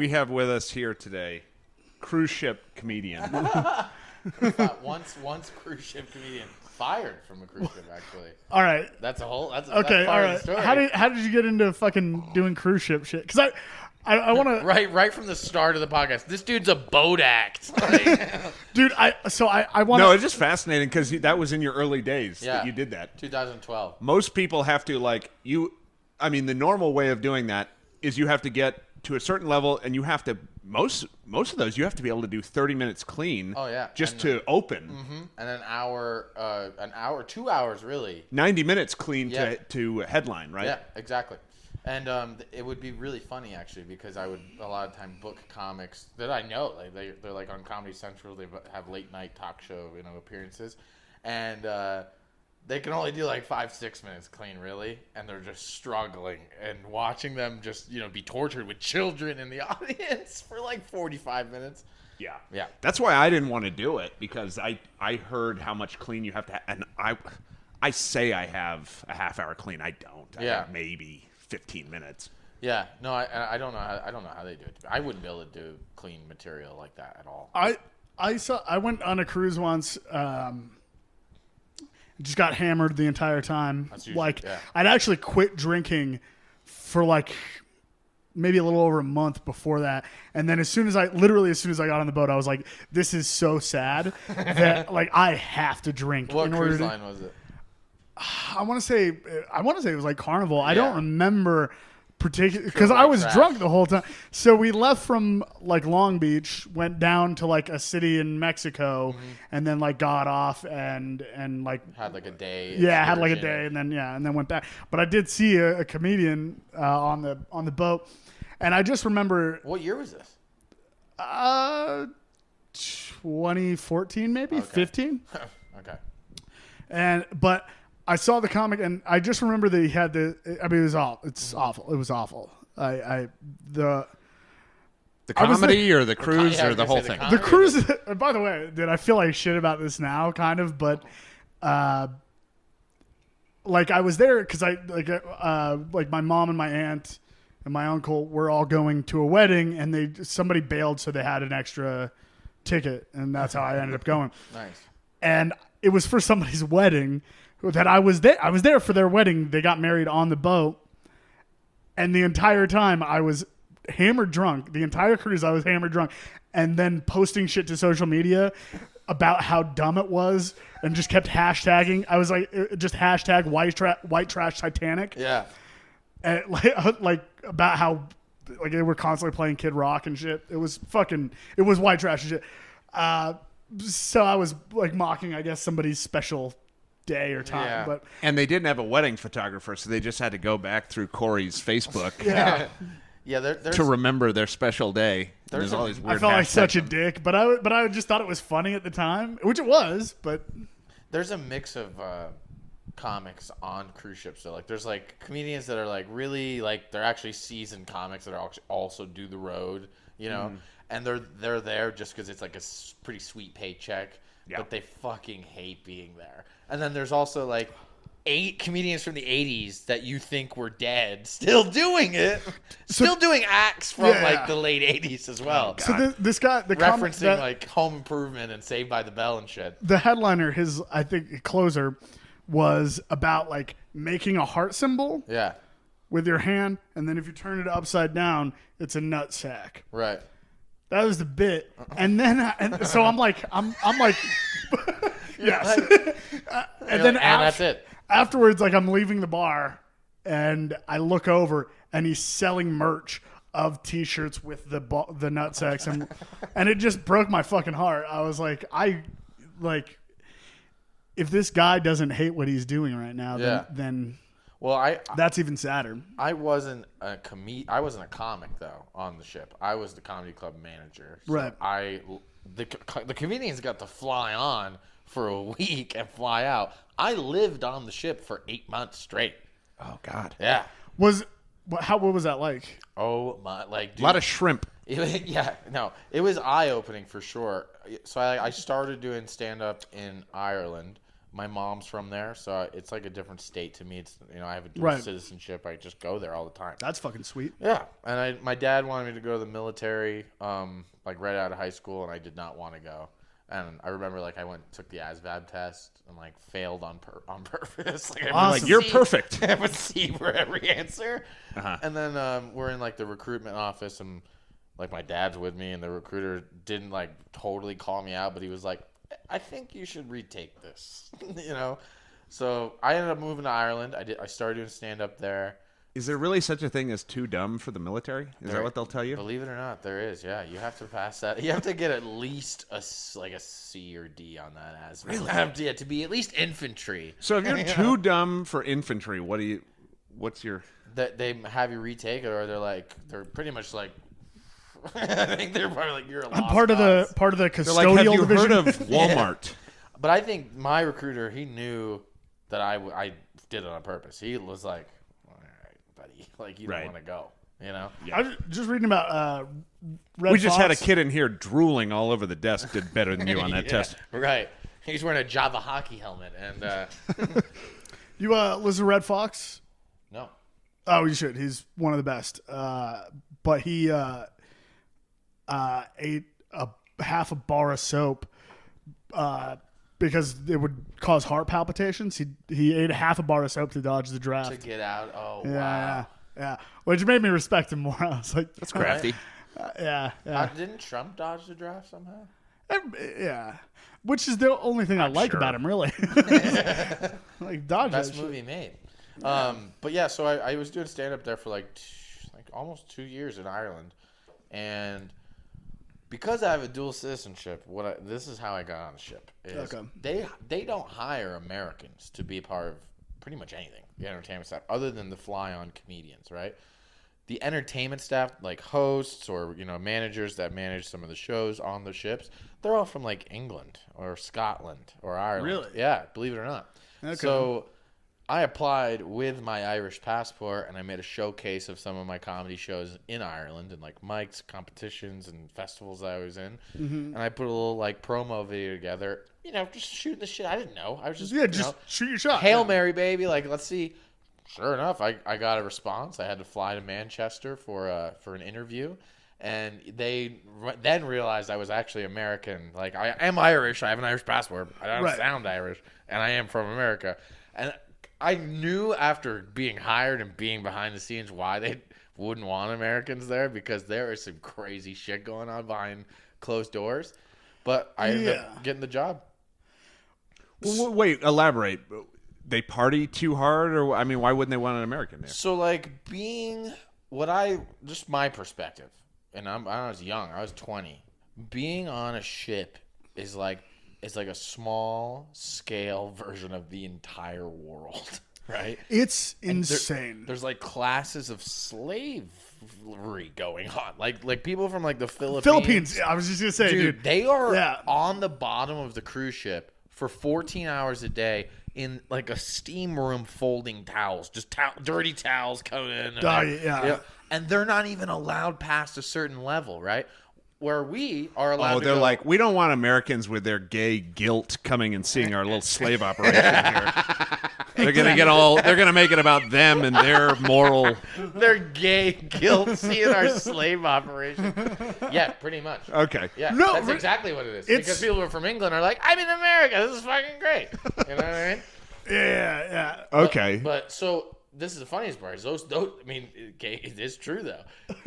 we have with us here today? Cruise ship comedian. once cruise ship comedian fired from a cruise ship, actually. All right. That's all right. Of the story. How did you get into fucking doing cruise ship shit? Because I want to right from the start of the podcast. This dude's a boat act, dude. I want. No, it's just fascinating because that was in your early days that you did that. 2012. Most people have to the normal way of doing that is you have to get to a certain level, and you have to most of those you have to be able to do 30 minutes clean. Oh yeah, to open. Mm-hmm. And an hour, 2 hours really. 90 minutes clean to headline, right? Yeah, exactly. And it would be really funny actually because I would a lot of time book comics that I know they're like on Comedy Central. They have late night talk show appearances, and they can only do like 5-6 minutes clean really, and they're just struggling. And watching them just be tortured with children in the audience for like 45 minutes. Yeah. That's why I didn't want to do it because I heard how much clean you have to, and I say I have a half hour clean. I don't. I have maybe 15 minutes. Yeah, no, I don't know how they do it. I wouldn't be able to do clean material like that at all. I went on a cruise once. Just got hammered the entire time. I'd actually quit drinking for like maybe a little over a month before that, and then as soon as I got on the boat, I was like, "This is so sad that like I have to drink." What cruise line was it? I want to say it was like Carnival. I don't remember particularly because I was drunk the whole time. So we left from like Long Beach, went down to like a city in Mexico, and then like got off and like had like a day. Yeah, had like a day, and then went back. But I did see a comedian on the boat, and I just remember. What year was this? 2014 maybe 15. Okay. But I saw the comic, and I just remember that he had it was awful. It's awful. It was awful. The comedy or the cruise or the whole thing? The cruise. By the way, dude, I feel like shit about this now, kind of, but like I was there because like my mom and my aunt and my uncle were all going to a wedding, and somebody bailed, so they had an extra ticket, and that's how I ended up going. Nice. And it was for somebody's wedding. That I was there for their wedding. They got married on the boat, and the entire time I was hammered drunk. The entire cruise I was hammered drunk, and then posting shit to social media about how dumb it was, and just kept hashtagging. I was like, just hashtag white trash Titanic. Yeah, and like about how like they were constantly playing Kid Rock and shit. It was white trash and shit. So I was like mocking, I guess, somebody's special day or time, and they didn't have a wedding photographer, so they just had to go back through Corey's Facebook to remember their special day. There's all these weird I felt like such a dick, but I just thought it was funny at the time, which it was. But there's a mix of comics on cruise ships. So like there's like comedians that are like really like they're actually seasoned comics that are also do the road, and they're there just because it's like a pretty sweet paycheck, but they fucking hate being there. And then there's also like 8 comedians from the 80s that you think were dead still doing it. Still doing acts from like the late 80s as well. So this guy, referencing like Home Improvement and Saved by the Bell and shit. The headliner, his I think closer, was about like making a heart symbol with your hand, and then if you turn it upside down, it's a nut sack. Right. That was the bit. And then so I'm like yes. And then that's it. Afterwards, like I'm leaving the bar, and I look over, and he's selling merch of T-shirts with the nutsacks, and it just broke my fucking heart. I was like, if this guy doesn't hate what he's doing right now, then that's even sadder. I wasn't a comic though on the ship. I was the comedy club manager. So right. The comedians got to fly on for a week and fly out. I lived on the ship for 8 months straight. Oh God. Yeah. What was that like? Oh my, like dude, a lot of shrimp. It was eye opening for sure. So I started doing stand up in Ireland. my mom's from there, so it's like a different state to me. It's I have a dual citizenship. I just go there all the time. That's fucking sweet. Yeah, and my dad wanted me to go to the military, like right out of high school, and I did not want to go. And I remember I took the ASVAB test and failed on purpose. Awesome. You're perfect. I would C for every answer. And then we're in the recruitment office, and my dad's with me, and the recruiter didn't totally call me out, but he was like, I think you should retake this. So I ended up moving to Ireland. I started doing stand up there. Is there really such a thing as too dumb for the military? Is that what they'll tell you? Believe it or not, there is. Yeah, you have to pass that. You have to get at least a C or D on that as well. Really? To be at least infantry. So if you're too dumb for infantry, what's your? They have you retake it, or they're pretty much I think they're probably you're a lost I'm part of the custodial have you division. heard of Walmart? But I think my recruiter, he knew that I did it on purpose. He was like, all right, buddy, you don't want to go, Yeah. I was just reading about Red We just Fox. had a kid in here drooling all over the desk. Did better than you on that test. Right. He's wearing a Java hockey helmet, and You listen to Red Fox? no. Oh, you should. He's one of the best. But he ate half a bar of soap because it would cause heart palpitations. He ate half a bar of soap to dodge the draft. To get out. Oh, Yeah, wow. yeah. Which made me respect him more. I was like, That's crafty. yeah. Didn't Trump dodge the draft somehow? Yeah. Which is the only thing I like sure. about him, really. Dodge Best that shit. movie made. But yeah, so I was doing stand up there for almost 2 years in Ireland, and because I have a dual citizenship, this is how I got on the ship. They don't hire Americans to be a part of pretty much anything, the entertainment staff, other than the fly-on comedians, right? The entertainment staff, like hosts or managers that manage some of the shows on the ships, they're all from England or Scotland or Ireland. Really? Yeah, believe it or not. Okay. So I applied with my Irish passport, and I made a showcase of some of my comedy shows in Ireland and mics, competitions, and festivals that I was in. Mm-hmm. And I put a little promo video together, just shooting the shit. I didn't know. I was just shoot your shot. Hail Mary, baby. Let's see. Sure enough, I got a response. I had to fly to Manchester for an interview, and they then realized I was actually American. I am Irish. I have an Irish passport. I don't sound Irish, and I am from America. And I knew after being hired and being behind the scenes why they wouldn't want Americans there, because there is some crazy shit going on behind closed doors. But I ended up getting the job. Well, wait, elaborate. They party too hard, or why wouldn't they want an American there? So being just my perspective, and I was young. I was 20. Being on a ship is like a small scale version of the entire world, right? It's insane. There's classes of slavery going on, like people from the Philippines. I was just gonna say, dude, they are on the bottom of the cruise ship for 14 hours a day in a steam room folding towels, just dirty towels coming in. And they're not even allowed past a certain level, right? Where we are allowed to they're go, we don't want Americans with their gay guilt coming and seeing our little slave operation here. They're gonna make it about them and their moral. Their gay guilt seeing our slave operation. Yeah, pretty much. Okay. Yeah, that's exactly what it is. Because people who are from England are I'm in America. This is fucking great. You know what I mean? Yeah. Okay. But so this is the funniest part. Those it is true though.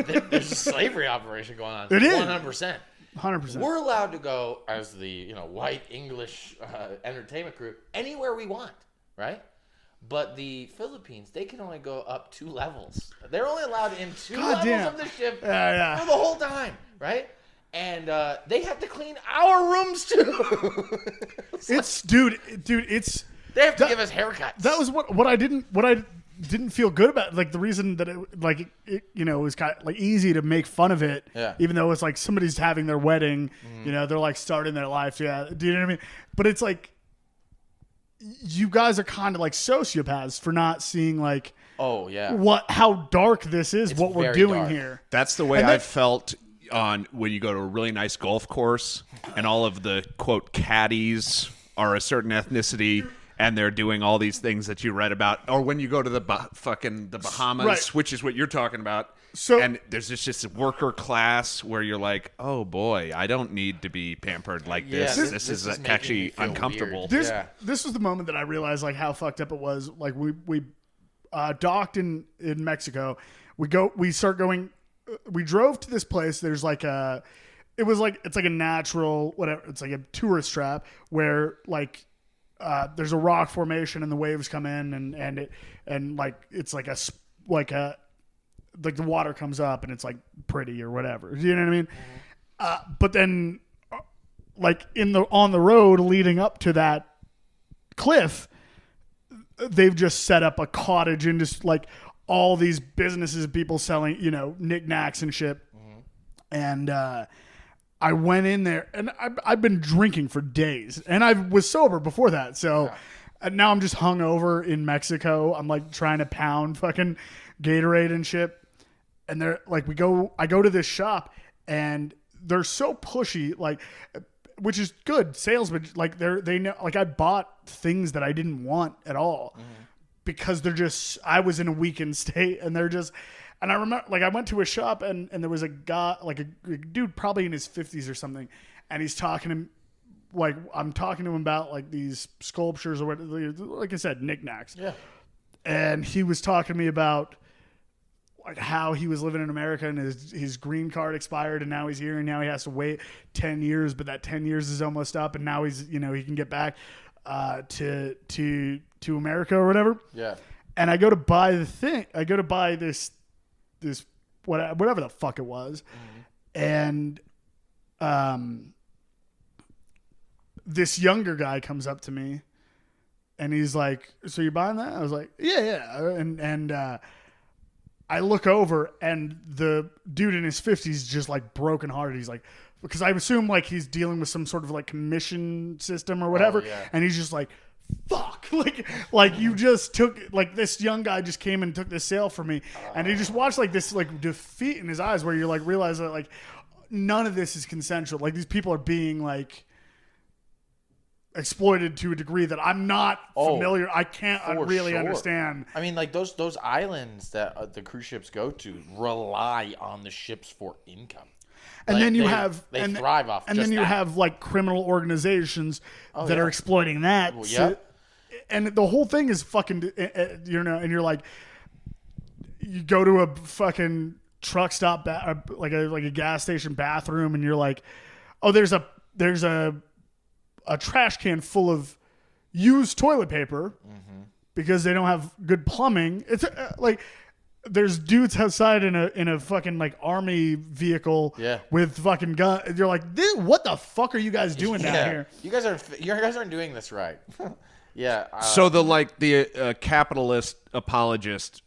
There's a slavery operation going on. It is 100%. 100%. We're allowed to go as the white English entertainment crew anywhere we want, right? But the Philippines, they can only go up 2 levels. They're only allowed in 2 levels of the ship for the whole time, right? And they have to clean our rooms too. It's they have to give us haircuts. That was what I didn't feel good about. The reason that it was kind of easy to make fun of it, even though it's somebody's having their wedding, they're starting their life. Yeah, do you know what I mean? But it's you guys are kind of sociopaths for not seeing how dark this is, what we're doing here. That's the way I've felt on when you go to a really nice golf course and all of the quote caddies are a certain ethnicity and they're doing all these things that you read about, or when you go to the Bahamas, Right. which is what you're talking about. So- and there's just a worker class where you're like, oh boy, I don't need to be pampered like this. Yeah, This this is is making me actually feel uncomfortable. weird. This was the moment that I realized like how fucked up it was. Like we docked in Mexico. We start going. We drove to this place. There's like it's like a natural whatever. It's like a tourist trap where like there's a rock formation and the waves come in and like it's like like the water comes up and it's like pretty or whatever. You know what I mean? But then like on the road leading up to that cliff, they've just set up a cottage and just like all these businesses, people selling, knickknacks and shit. And I went in there and I've been drinking for days and I was sober before that. So now I'm just hungover in Mexico. I'm like trying to pound fucking Gatorade and shit. And they're like, I go to this shop and they're so pushy, like, which is good salesmen. Like they know, like I bought things that I didn't want at all because I was in a weakened state and they're just, and I remember like I went to a shop and there was a guy, like a dude probably in his 50s or something. And he's talking to him, like I'm talking to him about like these sculptures or what, like I said, knickknacks. Yeah. And he was talking to me about like how he was living in America and his green card expired and now he's here and now he has to wait 10 years, but that 10 years is almost up and now he's, he can get back to America or whatever. Yeah. And I go to buy the thing. I go to buy this whatever the fuck it was. And this younger guy comes up to me and he's like, so you're buying that? I was like, yeah. And I look over and the dude in his 50s just like brokenhearted. He's like, because I assume like he's dealing with some sort of like commission system or whatever. Oh, yeah. And he's just like, fuck. Like you just took, like this young guy just came and took this sale from me. And he just watched like this like defeat in his eyes where you're like realize that like none of this is consensual. Like these people are being like exploited to a degree that I'm not familiar. I can't really understand. I mean, like those islands that the cruise ships go to rely on the ships for income. And like, then you they thrive off. And just then you that. have like criminal organizations that are exploiting that. Well, so, yep. And the whole thing is fucking, and you're like, you go to a fucking truck stop, like a gas station bathroom, and you're like, oh, there's a trash can full of used toilet paper because they don't have good plumbing. It's like there's dudes outside in a fucking like army vehicle with fucking gun. You're like, what the fuck are you guys doing down here? You guys aren't doing this right. Yeah. So the capitalist apologist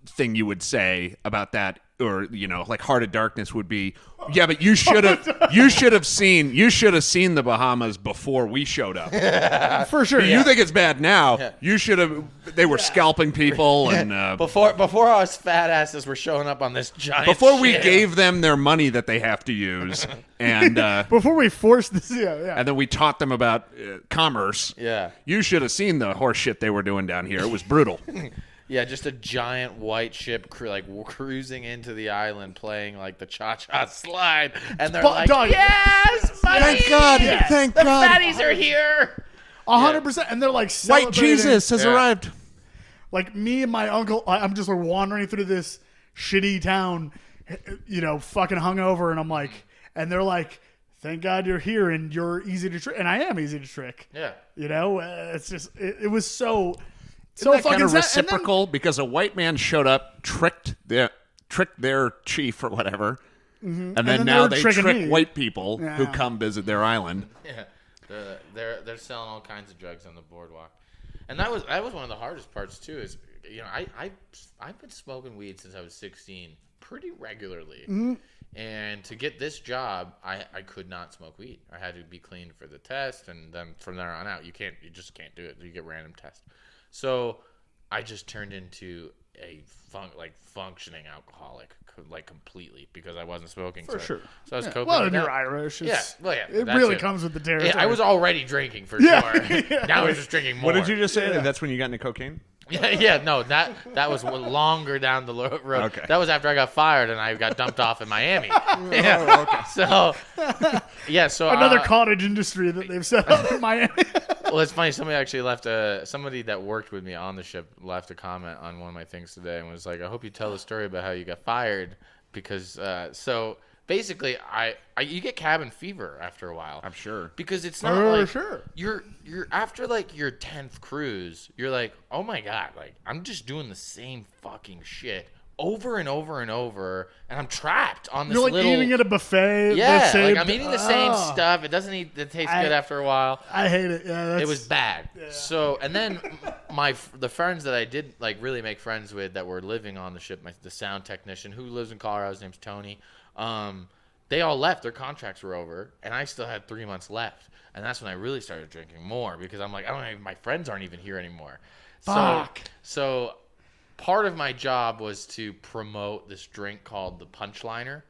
thing you would say about that, or like Heart of Darkness would be, yeah, but you should have seen the Bahamas before we showed up. For sure. You think it's bad now? Yeah. You should have. They were scalping people and before us fat asses were showing up on this giant. Before we gave them their money that they have to use, and before we forced this, and then we taught them about commerce. Yeah, you should have seen the horse shit they were doing down here. It was brutal. Yeah, just a giant white ship cruising into the island, playing like the cha-cha slide, and they're like, "Yes, buddy! Thank God! Yeah. Thank the God! fatties are here!" 100%, and they're like, "White Jesus has arrived." Like me and my uncle, I'm just like wandering through this shitty town, fucking hungover, and I'm like, and they're like, "Thank God you're here, and you're easy to trick," and I am easy to trick. Yeah, it's just it was so. So fucking kind of reciprocal because a white man showed up, tricked their chief or whatever, and then now they trick white people who come visit their island. Yeah, they're selling all kinds of drugs on the boardwalk, and that was one of the hardest parts too. Is I've been smoking weed since I was 16 pretty regularly, and to get this job, I could not smoke weed. I had to be clean for the test, and then from there on out, you just can't do it. You get random tests. So I just turned into a functioning alcoholic, like completely, because I wasn't smoking. For sure. So I was Yeah. coping Well, with you're that. Irish. Yeah, It that really too. comes with the territory. Yeah, I was already drinking for Yeah. sure. Now I was just drinking more. What did you just say? Yeah. That's when you got into cocaine? No, that was longer down the road. Okay. That was after I got fired and I got dumped off in Miami. Oh, okay. So another cottage industry that they've set up in Miami. well, it's funny. Somebody actually left somebody that worked with me on the ship left a comment on one of my things today and was like, "I hope you tell the story about how you got fired because so." Basically, you get cabin fever after a while. I'm sure. Because it's not Sure. you're after like your 10th cruise, you're like, oh my God, like I'm just doing the same fucking shit over and over and over, and I'm trapped on this You're like little. eating at a buffet. Yeah, the same, like I'm eating the same stuff. It doesn't taste good after a one I hate it. Yeah, it was bad. Yeah. So, and then the friends that I did like really make friends with that were living on the ship, the sound technician who lives in Colorado, his name's Tony. They all left. Their contracts were over, and I still had 3 months left. And that's when I really started drinking more because I'm like, my friends aren't even here anymore. Fuck. So part of my job was to promote this drink called the Punchliner.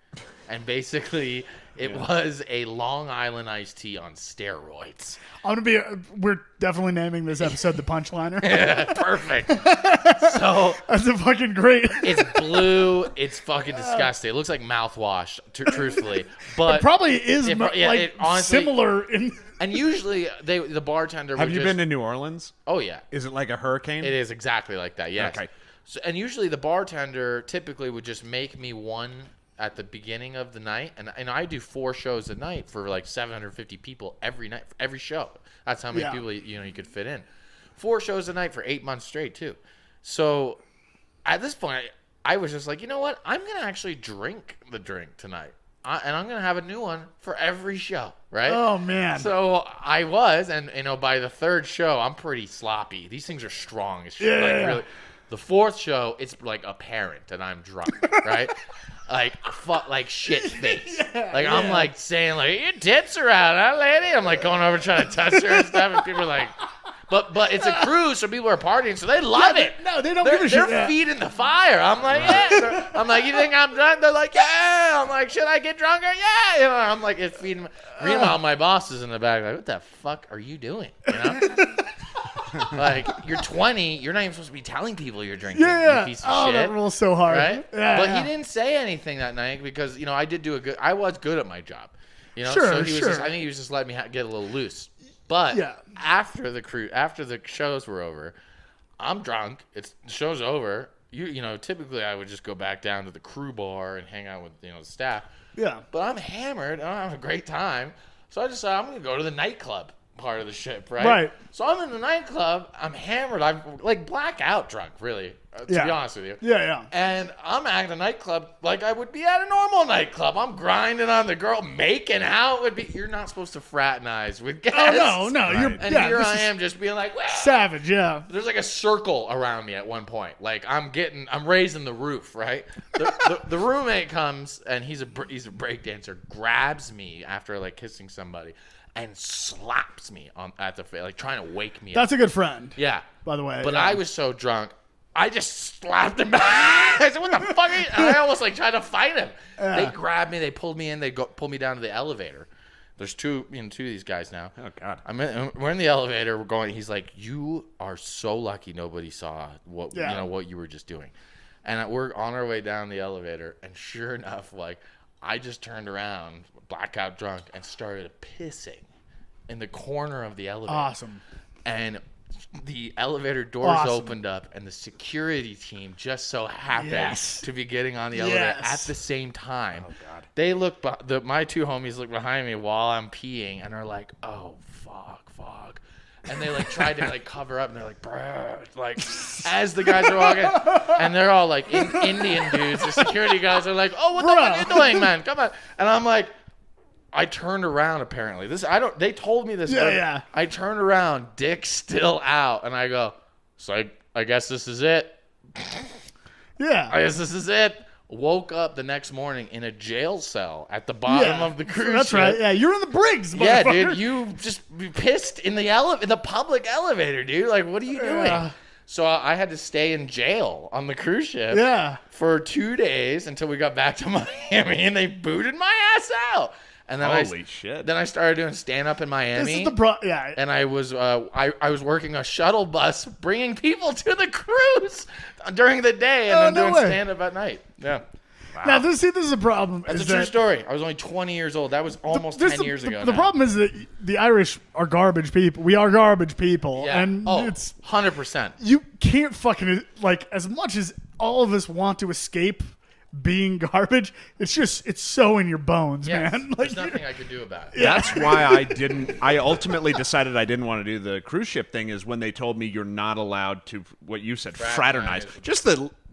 And basically, it was a Long Island iced tea on steroids. We're definitely naming this episode the Punchliner. Yeah, perfect. So That's a fucking great. it's blue. It's fucking disgusting. It looks like mouthwash, truthfully. But It probably is it honestly, similar in. And usually the bartender Have would you just, been to New Orleans? Oh yeah. Is it like a hurricane? It is exactly like that. Yes. Okay. So, and usually the bartender typically would just make me one at the beginning of the night, and I do 4 shows a night for like 750 people every night, every show. That's how many people you could fit in. 4 shows a night for 8 months straight too. So at this point, I was just like, you know what? I'm gonna actually drink the drink tonight, and I'm gonna have a new one for every show, right? Oh man. So I was, and by the 3rd show, I'm pretty sloppy. These things are strong as shit. Yeah. Really. The 4th show, it's like apparent that I'm drunk, right? Like shit face. I'm like saying like, your tits are out, huh, lady? I'm like going over trying to touch her and stuff, and people are like, but it's a cruise, so people are partying, so they love it. No, they don't give a shit. They're feeding the fire. I'm like, yeah. I'm like, you think I'm drunk? They're like, yeah. I'm like, should I get drunker? Yeah. You know, I'm like, it's feeding. Meanwhile, my boss is in the back, like, what the fuck are you doing? You know. Like, you're 20, you're not even supposed to be telling people you're drinking, you piece of shit. That rules so hard. Right? Yeah, But he didn't say anything that night because, I did I was good at my job. Sure, so he was sure. I think he was just letting me get a little loose. But after the shows were over, I'm drunk. The show's over. Typically I would just go back down to the crew bar and hang out with, the staff. Yeah. But I'm hammered. I'm having a great time. So I decided I'm going to go to the nightclub part of the ship, right? Right. So I'm in the nightclub. I'm hammered. I'm like blackout drunk, really, to be honest with you. Yeah. And I'm at a nightclub like I would be at a normal nightclub. I'm grinding on the girl, making out. You're not supposed to fraternize with guests. Oh no. Right. And here I am just being like, well, savage. Yeah. there's like a circle around me at one point. Like I'm raising the roof, right? The roommate comes and he's a break dancer, grabs me after like kissing somebody, and slaps me at the face, like trying to wake me up. That's a good friend. Yeah. By the way. But yeah. I was so drunk, I just slapped him back. I said, what the fuck are you? And I almost like tried to fight him. They grabbed me, they pulled me in, pulled me down to the elevator. There's two of these guys now. Oh, God. We're in the elevator. We're going. He's like, "You are so lucky nobody saw what you were just doing." And we're on our way down the elevator, and sure enough, like I just turned around, blackout drunk, and started pissing in the corner of the elevator. Awesome. And the elevator doors opened up, and the security team just so happened to be getting on the elevator at the same time. Oh, God. They look, my 2 homies look behind me while I'm peeing, and are like, "Oh, fuck." And they like tried to like cover up, and they're like, "Brad," like as the guys are walking, and they're all like Indian dudes. The security guys are like, "Oh, what the fuck are you doing, man? Come on!" And I'm like, I turned around. Apparently, they told me this. Yeah. I turned around, dick still out, and I go, "So I guess this is it. Yeah. I guess this is it." Woke up the next morning in a jail cell at the bottom of the cruise That's ship. right. Yeah, you're in the Briggs, Yeah, motherfucker. dude, you just pissed in the public elevator, dude. Like, what are you doing? So I had to stay in jail on the cruise ship for 2 days until we got back to Miami, and they booted my ass out. And then Holy shit! Then I started doing stand up in Miami. This is And I was I was working a shuttle bus, bringing people to the cruise during the day, and then doing stand up at night. Yeah. Wow. Now this is a problem. That's a true story. I was only 20 years old. That was almost 10 years ago. The problem is that the Irish are garbage people. We are garbage people, and it's 100%. You can't fucking like as much as all of us want to escape being garbage. It's so in your bones, man. Like, there's nothing I could do about it. That's why I ultimately decided I didn't want to do the cruise ship thing. Is when they told me you're not allowed to, what you said, fraternize.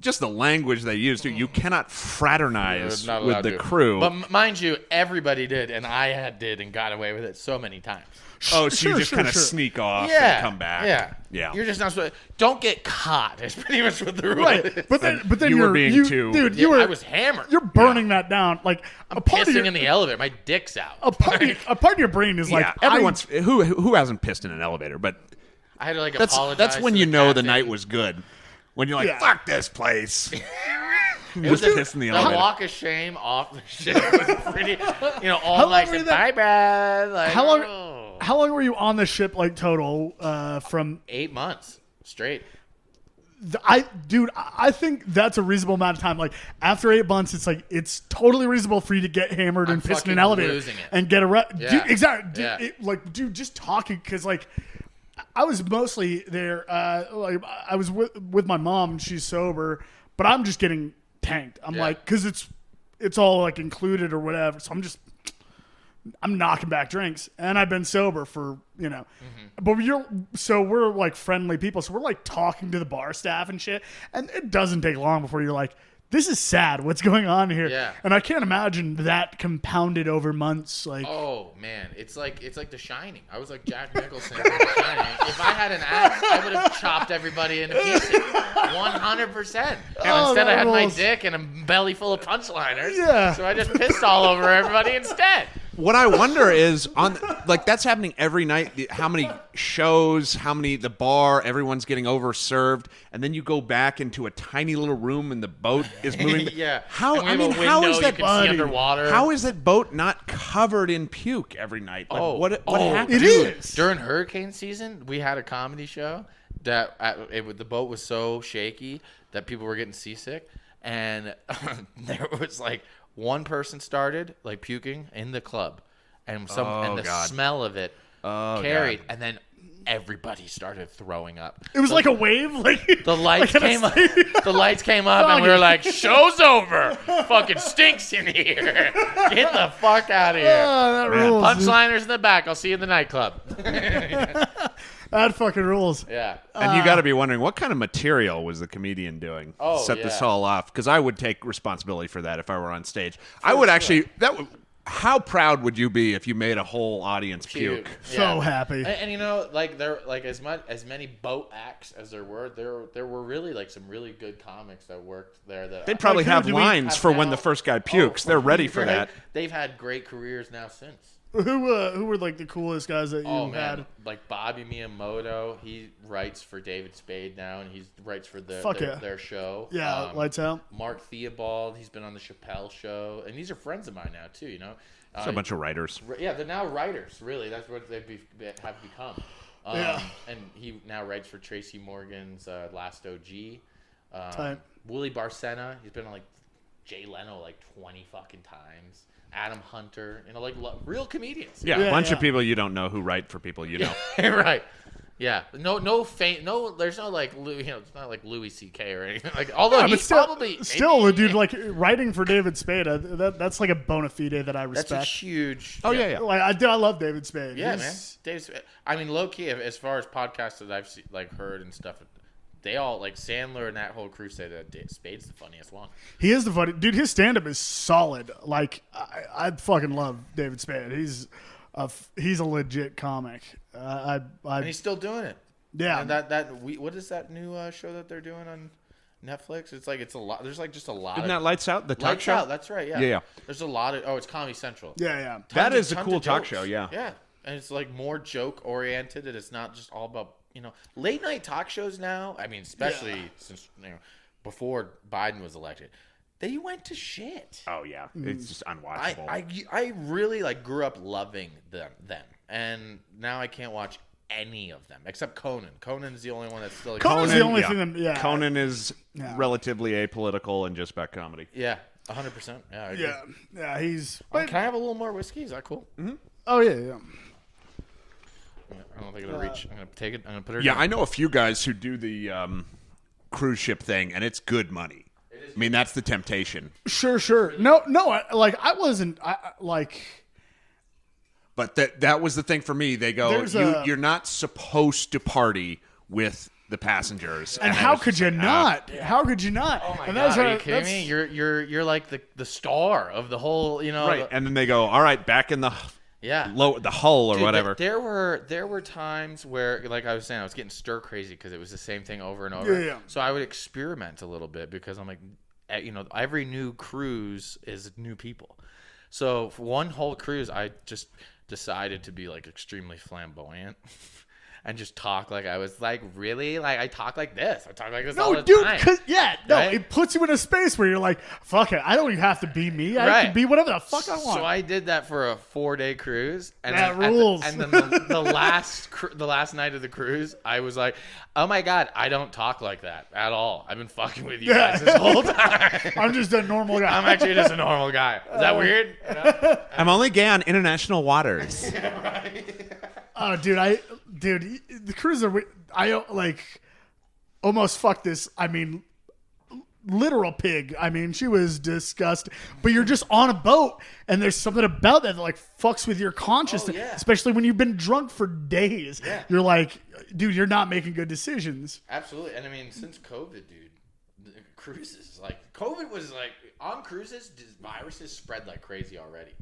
Just the language they use, too. You cannot fraternize with the crew. But mind you, everybody did, and I did and got away with it so many times. Oh, so you just kind of sneak off and come back. Yeah. You're just not supposed to. Don't get caught. It's pretty much what the rule is. But then you were being too. Dude, I was hammered. You're burning that down. Like I'm pissing in the elevator. My dick's out. A part of your brain is like everyone's who hasn't pissed in an elevator, but I had to apologize. That's when you know the night was good. When you're like, fuck this place. Just piss in the elevator. The walk of shame off the shit was pretty, all night. Bye, Brad. Like, How long were you on the ship, like, total, from... 8 months straight. I think that's a reasonable amount of time. Like, after 8 months, it's like, it's totally reasonable for you to get hammered and piss in an elevator and get arrested. Yeah. Exactly. Dude, just talking, because, like, I was mostly there, like, I was with my mom, and she's sober, but I'm just getting tanked. I'm like, because it's all, like, included or whatever, so I'm knocking back drinks, and I've been sober for, but we're like friendly people. So we're like talking to the bar staff and shit. And it doesn't take long before you're like, this is sad. What's going on here? Yeah. And I can't imagine that compounded over months. Like, oh man, it's like The Shining. I was like Jack Nicholson in The Shining. If I had an axe, I would have chopped everybody into pieces. 100%. And instead I had my dick and a belly full of punchliners. Yeah. So I just pissed all over everybody instead. What I wonder is, that's happening every night. How many shows, the bar, everyone's getting overserved, and then you go back into a tiny little room and the boat is moving. How is that underwater? How is that boat not covered in puke every night? Like, what happened? It is. During hurricane season, we had a comedy show that the boat was so shaky that people were getting seasick, and there was like one person started like puking in the club, and the smell of it carried, and then everybody started throwing up. It was like a wave. Like the lights came up. The lights came up, and we were like, "Show's over. Fucking stinks in here. Get the fuck out of here." That rules. Punchliners in the back. I'll see you in the nightclub. That fucking rules. Yeah. And you got to be wondering, what kind of material was the comedian doing to set this all off? Because I would take responsibility for that if I were on stage. I would actually. How proud would you be if you made a whole audience puke? So happy. And they're like as many boat acts as there were really like some really good comics that worked there. That they'd probably have lines for when the first guy pukes. They're ready for that. They've had great careers now since. Who were like the coolest guys that you had? Like Bobby Miyamoto, he writes for David Spade now, and he writes for their show. Yeah, Lights Out. Mark Theobald, he's been on the Chappelle Show, and these are friends of mine now too. It's a bunch of writers. Yeah, they're now writers. Really, that's what they have become. And he now writes for Tracy Morgan's Last OG. Willie Barcena, he's been on like Jay Leno like 20 fucking times. Adam Hunter, like real comedians. Yeah, a bunch of people you don't know who write for people you know. Right. Yeah. No fame. No. There's no like. It's not like Louis C.K. or anything. Like, although he's probably still, dude. Like writing for David Spade. That's like a bona fide that I respect. That's a huge. Oh yeah. Like I love David Spade. Yeah, man. David Spade. I mean, low key, as far as podcasts that I've heard and stuff. They all, like Sandler and that whole crew, say that Spade's the funniest one. He is the funny dude. His stand-up is solid. Like I fucking love David Spade. He's a legit comic. And he's still doing it. Yeah. And what is that new show that they're doing on Netflix? It's a lot. There's like just a lot. Isn't that Lights Out? The talk Lights show. Out. That's right. Yeah. Yeah. There's a lot of. Oh, it's Comedy Central. Yeah. That is a cool talk show. Yeah. Yeah. and it's like more joke oriented, and it's not just all about late night talk shows now. I mean, especially since before Biden was elected, they went to shit. Oh yeah, it's just unwatchable. I really grew up loving them, and now I can't watch any of them except Conan. Conan's the only one that's still. Conan's the only thing that Conan is relatively apolitical and just about comedy. Yeah, 100%. Yeah, I agree. Yeah. He's. Can I have a little more whiskey? Is that cool? Mm-hmm. Oh yeah. I don't think it'll reach. I'm gonna take it. I'm gonna put it. Yeah, down. I know a few guys who do the cruise ship thing, and it's good money. I mean, that's the temptation. Sure. No. I wasn't. But that was the thing for me. They go, you're not supposed to party with the passengers. And how could you not? How could you not? Oh my and God, are you kidding me? You're like the star of the whole, Right, and then they go, all right, back in the the hull or Dude, whatever. There were times where, like I was saying, I was getting stir crazy because it was the same thing over and over. Yeah. So I would experiment a little bit because I'm like, every new cruise is new people. So for one whole cruise, I just decided to be extremely flamboyant. And just talk like I was really I talk like this. I talk like this all the time. Right? It puts you in a space where you're like, fuck it, I don't even have to be me. I can be whatever the fuck I want. So I did that for a 4-day cruise, and that rules. And then the last night of the cruise, I was like, oh my God, I don't talk like that at all. I've been fucking with you guys this whole time. I'm just a normal guy. I'm actually just a normal guy. Is that weird? I'm only gay on international waters. Right. Oh, dude, the cruiser, I almost fucked this. I mean, literal pig. I mean, she was disgusting. But you're just on a boat, and there's something about that fucks with your consciousness, especially when you've been drunk for days. Yeah. You're like, dude, you're not making good decisions. Absolutely, and I mean, since COVID, dude, the cruises COVID was on cruises, viruses spread like crazy already.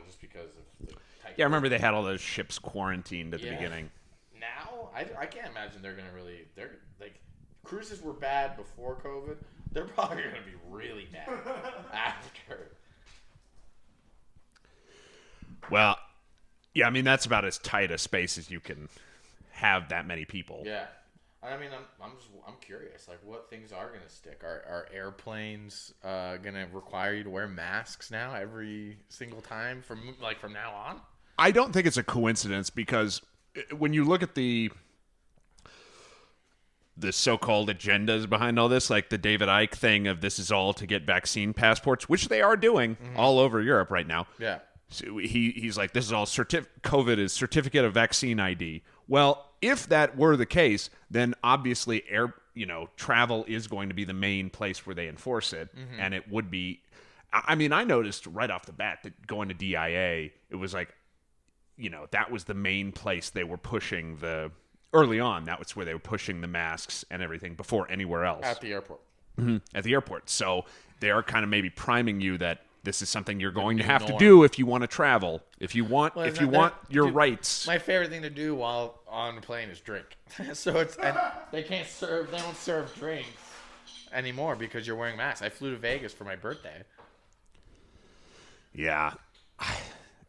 Just because of the. Yeah, I remember they had all those ships quarantined at the beginning. Now, I can't imagine they're going to really... They're cruises were bad before COVID. They're probably going to be really bad after. Well, yeah, I mean, that's about as tight a space as you can have that many people. Yeah. I mean, I'm curious. What things are going to stick? Are airplanes going to require you to wear masks now every single time from now on? I don't think it's a coincidence because when you look at the so-called agendas behind all this, like the David Icke thing of this is all to get vaccine passports, which they are doing all over Europe right now. Yeah. So he's like, this is all COVID is certificate of vaccine ID. Well, if that were the case, then obviously travel is going to be the main place where they enforce it, and it would be. I mean, I noticed right off the bat that going to DIA, it was that was the main place they were pushing early on. That was where they were pushing the masks and everything before anywhere else. At the airport. Mm-hmm. At the airport. So they are kind of maybe priming you that this is something you're going to have to do if you want to travel. If you want, your rights. My favorite thing to do while on the plane is drink. So and they don't serve drinks anymore because you're wearing masks. I flew to Vegas for my birthday. Yeah,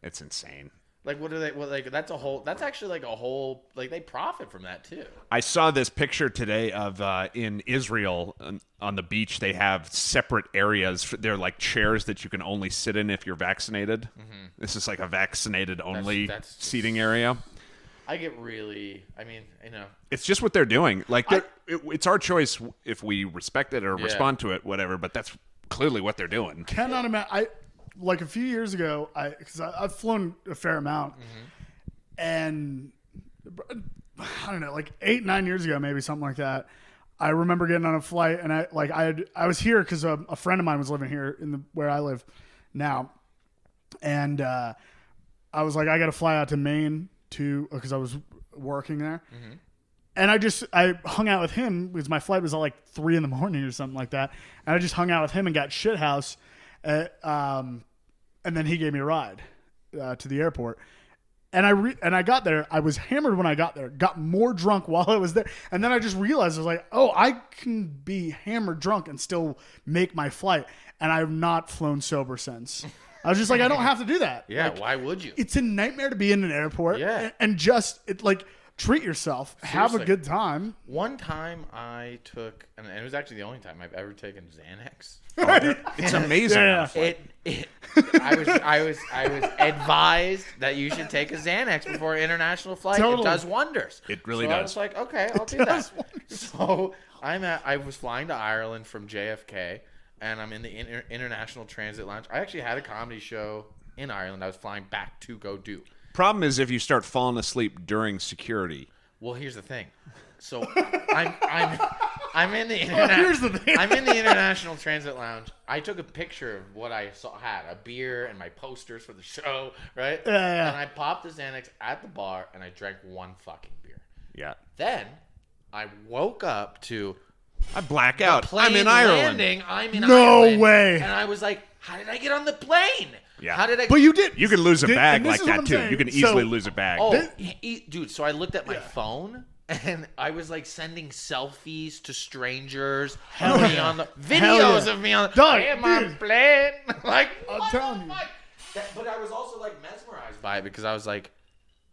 it's insane. What do they? That's actually a whole. They profit from that too. I saw this picture today of in Israel on the beach. They have separate areas. They're chairs that you can only sit in if you're vaccinated. Mm-hmm. This is a vaccinated only seating area. I get really. I mean, it's just what they're doing. It's our choice if we respect it or respond to it, whatever. But that's clearly what they're doing. Cannot imagine. A few years ago, because I've flown a fair amount, and I don't know, 8-9 years ago, maybe something like that. I remember getting on a flight, and I was here because a friend of mine was living here where I live now, and I was like, I got to fly out to Maine because I was working there, and I hung out with him because my flight was at 3 a.m. or something like that, and I just hung out with him and got shithouse. And then he gave me a ride to the airport, and I got there. I was hammered when I got there. Got more drunk while I was there, and then I just realized I was like, "Oh, I can be hammered drunk and still make my flight." And I've not flown sober since. I was just like, I don't have to do that. Yeah, Like, why would you? it's a nightmare to be in an airport. Yeah. And just treat yourself. Have a Seriously. good time. One time I took, and it was actually the only time I've ever taken Xanax. It's amazing. Yeah. I was advised that you should take a Xanax before an international flight. Totally. It does wonders. It really so I does. was like, okay, I'll do that. So I was flying to Ireland from JFK, and I'm in the International Transit Lounge. I actually had a comedy show in Ireland. I was flying back to go do. Problem is if you start falling asleep during security. Well, here's the thing. So I'm in the here's the thing. I'm in the International Transit Lounge. I took a picture of what I had, a beer and my posters for the show, right? Yeah. And I popped the Xanax at the bar and I drank one fucking beer. Yeah. Then I woke up to I black out. plane I'm in Ireland. landing. I'm in No Ireland. way. And I was like, how did I get on the plane? Yeah. How did I? But you did. You can lose a and bag this like is what that I'm too. saying. You can So- easily lose a bag. Oh, dude. So I looked at my phone and I was like sending selfies to strangers. Hell me yeah. on the Hell videos yeah. of me on Dog, hey, my dude. plane. Like, I'm what telling the you. fuck? But I was also like mesmerized by it because I was like,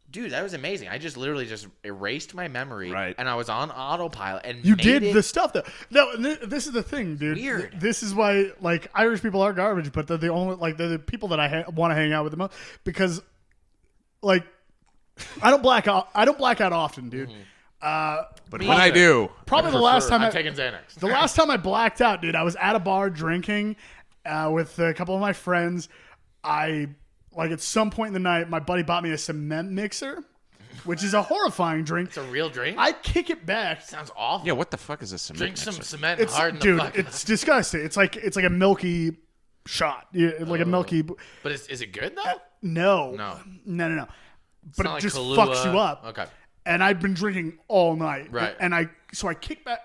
dude, that was amazing. I just literally just erased my memory, Right. and I was on autopilot. And You made did it the stuff that this is the thing, dude. Weird. This is why Irish people are garbage, but they're the only they're the people that I want to hang out with the most because I don't black out. I don't black out often, dude. But when I do, Probably the last time I'm taking Xanax. the last time I blacked out, dude, I was at a bar drinking with a couple of my friends. At some point in the night, my buddy bought me a cement mixer, which is a horrifying drink. It's a real drink. I kick it back. Sounds awful. yeah, what the fuck is a cement Drink mixer? some cement and It's harden the dude, fuck. it's disgusting. It's like a milky shot, like a milky. But is it good though? No. No. But not it like just Kahlua. fucks you up. Okay. And I'd been drinking all night. Right. And I kicked back.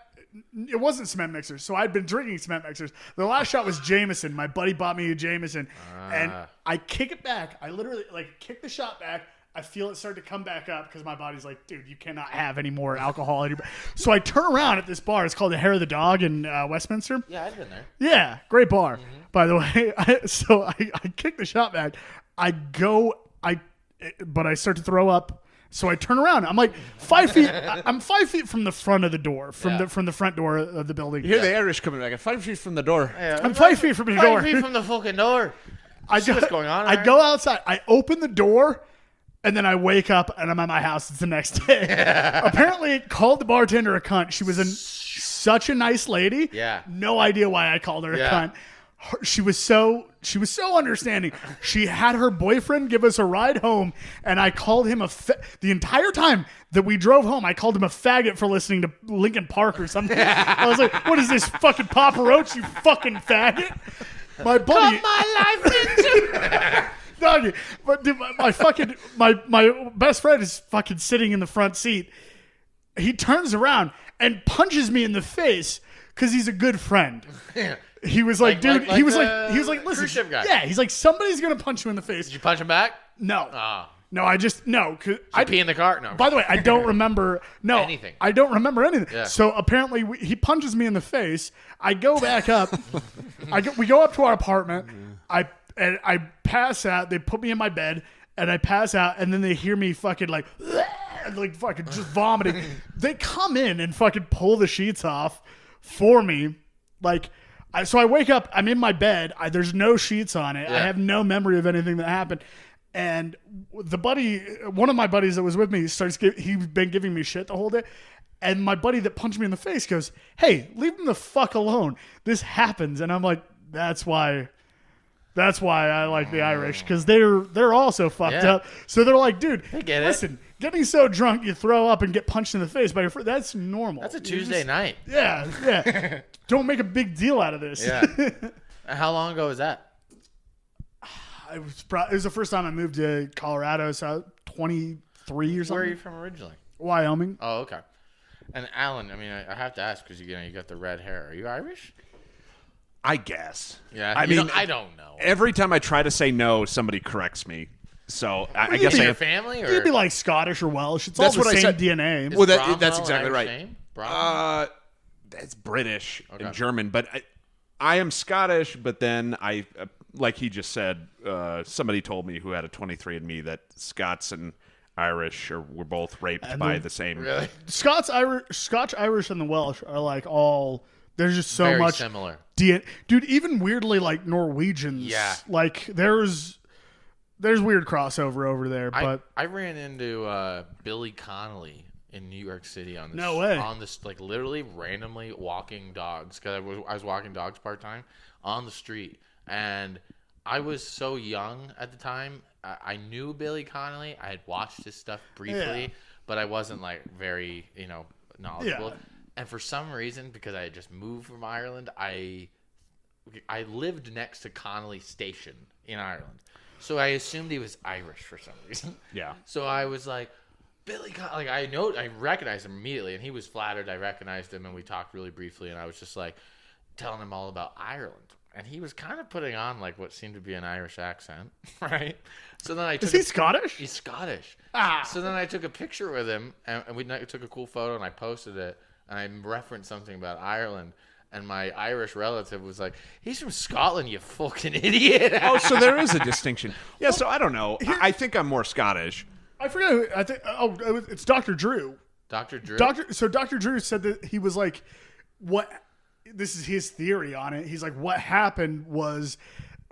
It wasn't cement mixers, so I'd been drinking cement mixers. The last shot was Jameson. My buddy bought me a Jameson, and I kick it back. I literally kick the shot back. I feel it start to come back up because my body's like, dude, you cannot have any more alcohol in your body. So I turn around at this bar. It's called the Hair of the Dog in Westminster. Yeah, I've been there. Yeah, great bar, by the way. I kick the shot back. But I start to throw up. So I turn around. I'm like 5 feet. I'm 5 feet from the front of the door, from the front door of the building. You hear the Irish coming back at 5 feet from the door. Yeah, I'm 5 feet from the door. 5 feet from the fucking door. See what's going on? I go outside. I open the door, and then I wake up, and I'm at my house. It's the next day. Apparently, it called the bartender a cunt. She was such a nice lady. Yeah. No idea why I called her a Yeah. cunt. She was so understanding. She had her boyfriend give us a ride home, and I called him the entire time that we drove home. I called him a faggot for listening to Linkin Park or something. I was like, "What is this fucking Papa Roach? You fucking faggot!" My buddy, my life into. Doggy, but dude, my best friend is fucking sitting in the front seat. He turns around and punches me in the face because he's a good friend. He was like, dude, he was like, listen, cruise ship guy. yeah, he's like, somebody's gonna punch you in the face. Did you punch him back? No, Oh. no, I just no. Cause I pee in the car. No. by the way, I don't remember Anything. I don't remember anything. Yeah. So apparently, he punches me in the face. I go back up. We go up to our apartment. I pass out. They put me in my bed, and I pass out. And then they hear me fucking like fucking just vomiting. They come in and fucking pull the sheets off for me, So I wake up. I'm in my bed. There's no sheets on it. Yeah. I have no memory of anything that happened. And one of my buddies that was with me, he's been giving me shit the whole day. And my buddy that punched me in the face goes, "Hey, leave him the fuck alone. This happens." And I'm like, that's why I like the Irish, because they're also fucked Yeah. up. So they're like, dude, get it. listen, getting so drunk you throw up and get punched in the face by your friend, that's normal. That's a You Tuesday just- night. Yeah. Don't make a big deal out of this. Yeah. How long ago was that? It was the first time I moved to Colorado, so I was 23 or something. Where are you from originally? Wyoming. Oh, okay. And Alan, I mean, I have to ask because you got the red hair. Are you Irish? I guess. Yeah. I mean, I don't know. every time I try to say no, somebody corrects me. So I you guess mean I Your have. family, or You'd be like Scottish or Welsh. It's That's all the what I same said. DNA. Well, Bromwell that's an exactly Irish right. name? Bromwell? That's British Okay. and German, but I am Scottish. But then like he just said, somebody told me who had a 23andMe that Scots and Irish were both raped by the same. Really? Scotch, Irish, and the Welsh are like all. There's just so Very much similar. Dude, even weirdly like Norwegians. Yeah. Like there's weird crossover over there, but I ran into Billy Connolly in New York City on this. No way. On this, like literally randomly walking dogs because I was walking dogs part time on the street, and I was so young at the time. I knew Billy Connolly. I had watched his stuff briefly, but I wasn't like very knowledgeable. Yeah. And for some reason, because I had just moved from Ireland, I lived next to Connolly Station in Ireland. So I assumed he was Irish for some reason. Yeah. So I was like, Billy Connolly, I recognized him immediately, and he was flattered. I recognized him, and we talked really briefly, and I was just like telling him all about Ireland. And he was kind of putting on like what seemed to be an Irish accent, right? So then I took is he Scottish? He's Scottish. Ah. So then I took a picture with him, and we took a cool photo, and I posted it, and I referenced something about Ireland. And my Irish relative was like, "He's from Scotland, you fucking idiot." Oh, so there is a distinction. Yeah, so I don't know. I think I'm more Scottish. I forget. I think. It's Dr. Drew. Dr. Drew. Dr. Drew said that he was like, what? This is his theory on it. He's like, what happened was,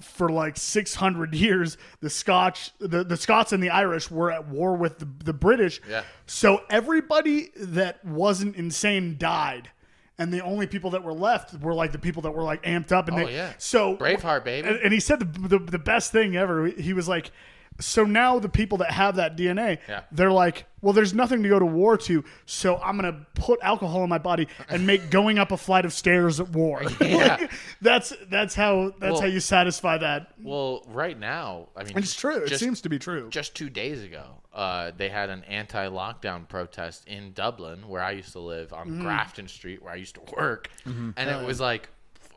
for like 600 years, the Scots and the Irish were at war with the British. Yeah. So everybody that wasn't insane died. And the only people that were left were like the people that were like amped up. And so Braveheart, baby. And he said the best thing ever. He was like, so now the people that have that DNA, they're like, well, there's nothing to go to war to, so I'm going to put alcohol in my body and make going up a flight of stairs at war. Yeah. Like, that's how you satisfy that. Well, right now, I mean, It's true. It seems to be true. Just 2 days ago, they had an anti-lockdown protest in Dublin, where I used to live, on Grafton Street, where I used to work, and it was like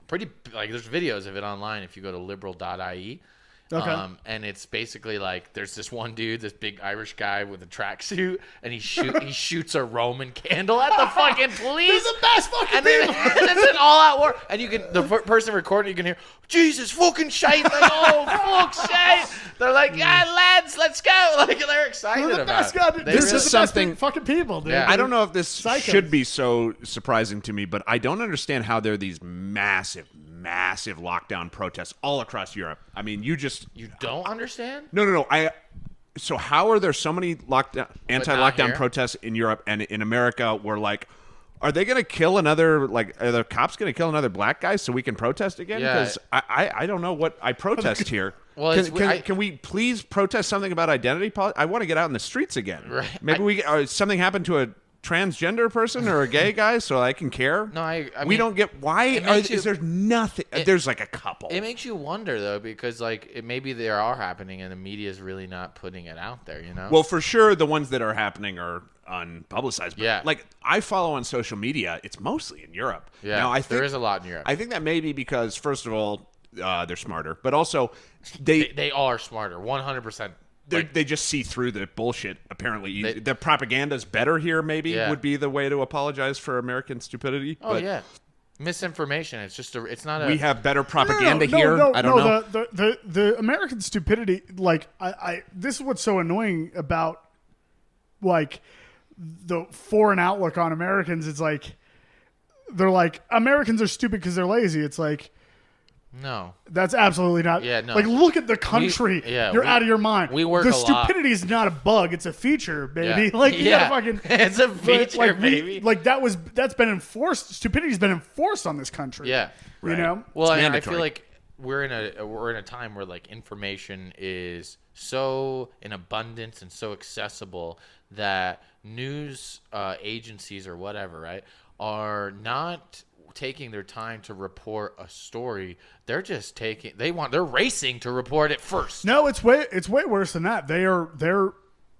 pretty. Like, there's videos of it online if you go to liberal.ie. Okay. And it's basically like there's this one dude, this big Irish guy with a tracksuit, and he shoots a Roman candle at the fucking police. They're the best fucking and then, people. and it's an all-out war. And you can person recording, you can hear Jesus fucking shite, like oh fuck shite. They're like, yeah, lads, let's go. Like they're excited They're the about best it. guy. They This really- is something- fucking people, dude. Yeah. I don't know if this Psychos. should be so surprising to me, but I don't understand how there are these massive lockdown protests all across Europe. I mean, you don't understand? No. So how are there so many anti-lockdown here? protests in Europe and in America? We're like, are they going to kill another? Like, are the cops going to kill another black guy so we can protest again? Yeah. Because I don't know what I protest here. Well, can we please protest something about identity politics? I want to get out in the streets again. Right. Maybe something happened to a transgender person or a gay guy so I can care. No, I we mean, don't get why is there nothing? There's like a couple. It makes you wonder though, because like maybe they are happening and the media is really not putting it out there. You know. Well, for sure, the ones that are happening are unpublicized. But Yeah. like I follow on social media, it's mostly in Europe. Yeah. Now, I think there is a lot in Europe. I think that may be because first of all, they're smarter, but also they are smarter, 100%. they just see through the bullshit. Apparently, the propaganda's better here. Maybe would be the way to apologize for American stupidity. Oh but yeah, misinformation. It's just it's not a. we have better propaganda No, here. I don't know. The American stupidity, like this is what's so annoying about like the foreign outlook on Americans. It's like they're like Americans are stupid because they're lazy. It's like. No. That's absolutely not. Yeah, no. Like, look at the country. You're out of your mind. We work the a lot. stupidity is not a bug; it's a feature, baby. Yeah. Like, you gotta fucking. It's a feature, like, baby. that's been enforced. Stupidity's been enforced on this country. Yeah. You know. Well, I mandatory. feel like we're in a time where like information is so in abundance and so accessible that news agencies or whatever, right, are not taking their time to report a story. They're just they're racing to report it first. No, it's way worse than that. They're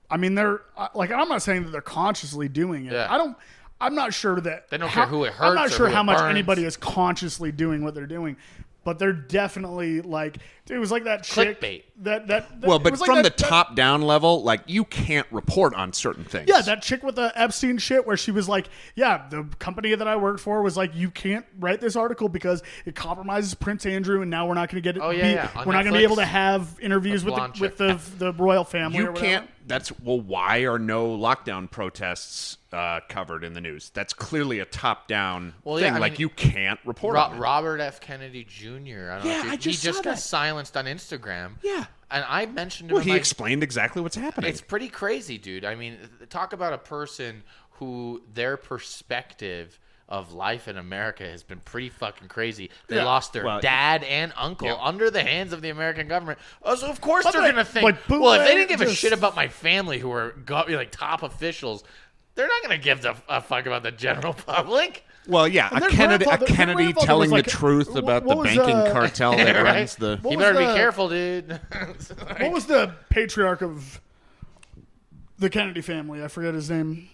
like, I'm not saying that they're consciously doing it. Yeah. I'm not sure that They don't care who it I'm not hurts or sure who how it much burns. anybody is consciously doing what they're doing, but they're definitely like It was like that chick. Clickbait. Well, it but was like from the that- top down level, like you can't report on certain things. Yeah, that chick with the Epstein shit where she was like, yeah, the company that I worked for was like, you can't write this article because it compromises Prince Andrew, and now we're not going to get it. Oh, yeah. On We're not going to be Netflix, able to have interviews the with blonde chick. the royal family. You or whatever. can't. Why are no lockdown protests covered in the news? That's clearly a top down thing. yeah, I like mean, you can't report on it. Robert F. Kennedy Jr. I don't know if he just got that. silenced on Instagram. Yeah. And I mentioned him. Well, in he my- explained exactly what's happening. It's pretty crazy, dude. I mean, talk about a person who their perspective of life in America has been pretty fucking crazy. They lost their dad and uncle under the hands of the American government. Oh, so of course they're going to think, well, if they didn't give a shit about my family who are like top officials, they're not going to give a fuck about the general public. Well, yeah, a Kennedy telling like, the truth about the what was, banking cartel that runs the... You better be careful, dude. What was the patriarch of the Kennedy family? I forget his name.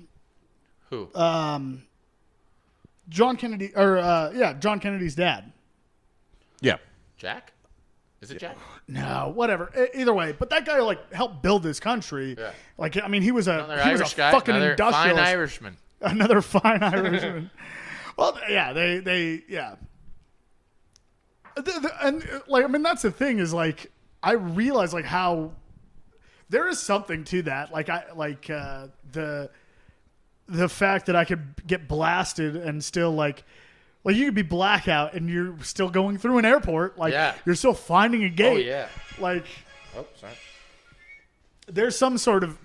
Who? John Kennedy, or John Kennedy's dad. Yeah. Jack? Is it Jack? No, whatever. Either way, but that guy like helped build this country. Yeah. Like, I mean, he was Another a Irish guy. fucking Another industrialist. fine Irishman. Another fine Irishman. Well, yeah, they and like, I mean, that's the thing is like, I realize like how there is something to that. Like the fact that I could get blasted and still like you could be blackout and you're still going through an airport. Like you're still finding a gate. Oh yeah. Like, oh, sorry. There's some sort of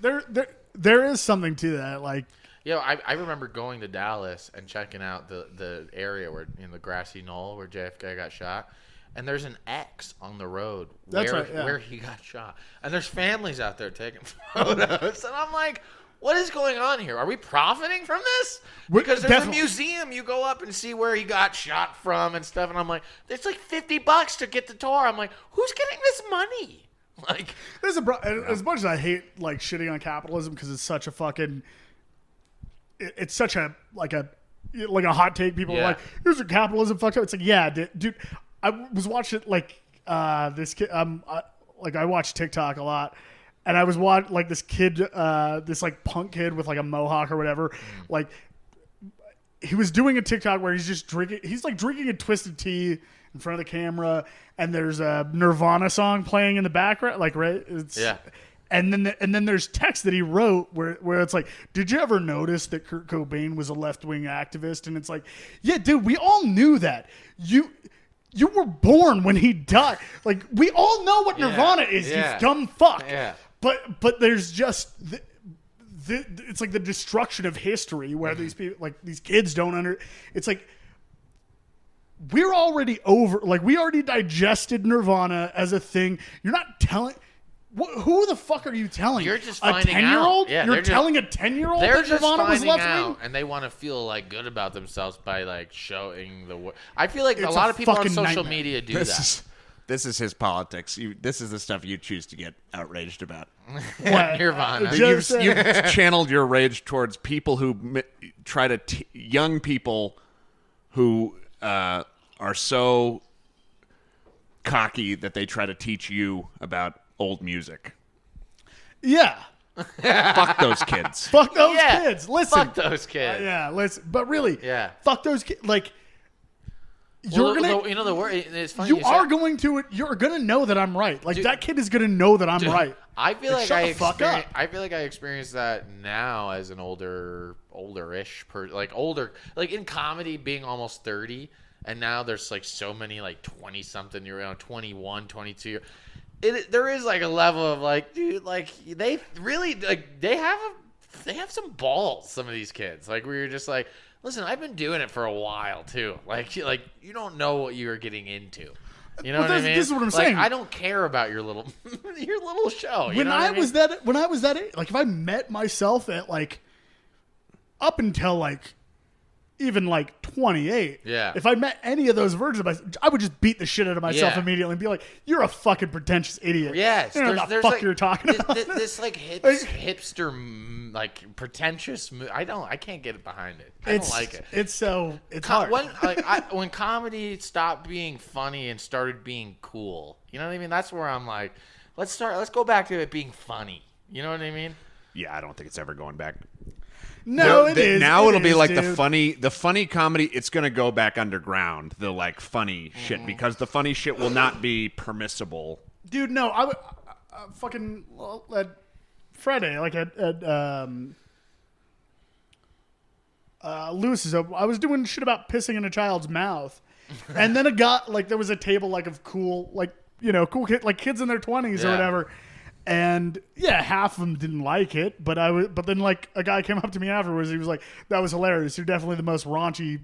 there is something to that. Like, I remember going to Dallas and checking out the area where in the grassy knoll where JFK got shot, and there's an X on the road where he got shot, and there's families out there taking photos, and I'm like, what is going on here? Are we profiting from this? Because there's a museum you go up and see where he got shot from and stuff, and I'm like, it's like $50 to get the tour. I'm like, who's getting this money? Like, there's as much as I hate like shitting on capitalism because it's such a fucking. It's such a hot take. People are like, here's what capitalism fucked up. It's like, yeah, dude. I was watching like this kid. I watch TikTok a lot, and I was watching like this kid, this like punk kid with like a mohawk or whatever. Like, he was doing a TikTok where he's just drinking. He's like drinking a twisted tea in front of the camera, and there's a Nirvana song playing in the background. Like, right? And then there's text that he wrote where it's like, did you ever notice that Kurt Cobain was a left-wing activist? And it's like, yeah, dude, we all knew that. You were born when he died. Like, we all know what Nirvana is, you dumb fuck. Yeah. But there's just it's like the destruction of history where these people, like these kids don't it's like we're already over, like we already digested Nirvana as a thing. You're not telling. Who the fuck are you telling? You're just a finding 10-year-old? out. Yeah, You're telling a 10-year-old they're that just Nirvana was finding left out, wing? and they want to feel like good about themselves by like showing the. I feel like It's a lot a of people on fucking social nightmare. media do that. This is his politics. This is the stuff you choose to get outraged about. What? Nirvana. Just- You've channeled your rage towards people who try to young people who are so cocky that they try to teach you about old music. Yeah. Fuck those kids. Fuck those kids. Listen. Fuck those kids. Yeah, listen. But really, Yeah. fuck those kids. Like, Well, you're gonna. you know the word. It's funny. You are going to. You're gonna know that I'm right. Like, that kid is gonna know that I'm right. I feel like shut the fuck up. I feel like I experience that now as an older-ish person, like in comedy, being almost 30, and now there's like so many like 20-something, you're around 21, 22. There is like a level of like, dude, like they really like they have some balls. Some of these kids, like where you're just like, listen, I've been doing it for a while too. Like you don't know what you're getting into. You know what I mean? This is what I'm like, saying. I don't care about your little show. When I was that age, like if I met myself at like up until like even like 28. Yeah. If I met any of those versions of myself, I would just beat the shit out of myself Yeah. immediately and be like, "You're a fucking pretentious idiot." Yes, You know what the fuck like, you're talking about. This like hipster, like pretentious. I can't get behind it. I don't like it. It's hard. When comedy stopped being funny and started being cool, you know what I mean? That's where I'm like, let's go back to it being funny. You know what I mean? Yeah, I don't think it's ever going back. No, it is. Now it'll be like dude. the funny comedy. It's going to go back underground. The like funny shit, because the funny shit will not be permissible. Dude, no, I would fucking at Friday, like at Lewis's. I was doing shit about pissing in a child's mouth, and then there was a table like of cool, like cool kid, like kids in their 20s or whatever. And yeah, half of them didn't like it, but then like a guy came up to me afterwards. He was like, "That was hilarious. You're definitely the most raunchy,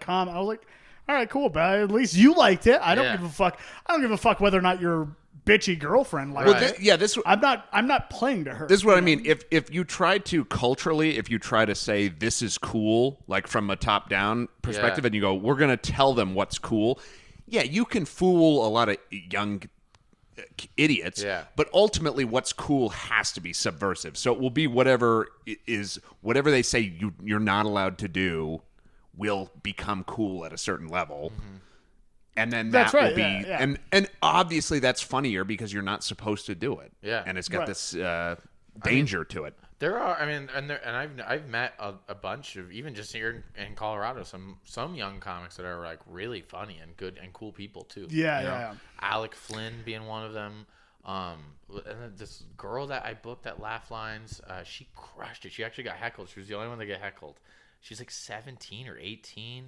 comment." I was like, "All right, cool, but at least you liked it. I don't give a fuck. I don't give a fuck whether or not your bitchy girlfriend liked it." I'm not playing to her. This is what I mean. If you try to culturally, if you try to say this is cool, like from a top down perspective, and you go, "We're gonna tell them what's cool." Yeah, you can fool a lot of young idiots, but ultimately what's cool has to be subversive, so it will be whatever they say you're not allowed to do will become cool at a certain level, and then that will be and obviously that's funnier because you're not supposed to do it, and it's got this danger to it. There are, I've met a bunch of, even just here in Colorado, some young comics that are like really funny and good and cool people too. Yeah. Alec Flynn being one of them. And then this girl that I booked at Laugh Lines, she crushed it. She actually got heckled. She was the only one to get heckled. She's like 17 or 18.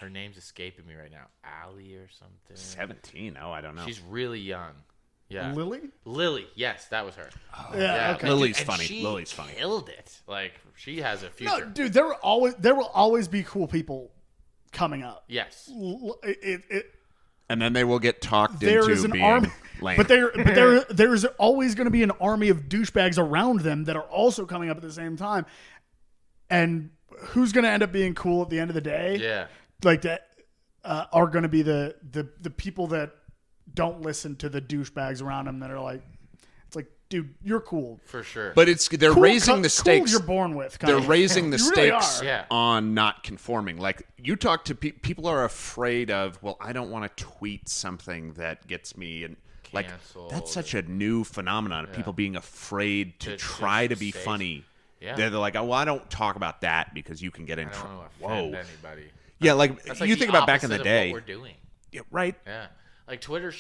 Her name's escaping me right now. Allie or something. 17? Oh, I don't know. She's really young. Yeah. Lily? Yes, that was her. Oh, yeah. Okay. Lily's And funny. she Lily's funny. Killed it. Like, she has a future. No, dude, there will always be cool people coming up. Yes. And then they will get talked There is into an being army, lame. but there's always going to be an army of douchebags around them that are also coming up at the same time. And who's going to end up being cool at the end of the day? Yeah. Like that are going to be the people that don't listen to the douchebags around them that are like, it's like, dude, you're cool. For sure. But they're Cool raising the cool stakes. you're born with. They're raising the You really stakes are. on not conforming. Like you talk to people are afraid of. Well, I don't want to tweet something that gets me and like Canceled. that's such a new phenomenon of people being afraid to try to be say- funny. Yeah. They're like, oh, well, I don't talk about that because you can get in I don't trouble. want to offend anybody. Yeah, like That's like you the think about back in the opposite of day. what we're doing. Yeah, right. Yeah. Like Twitter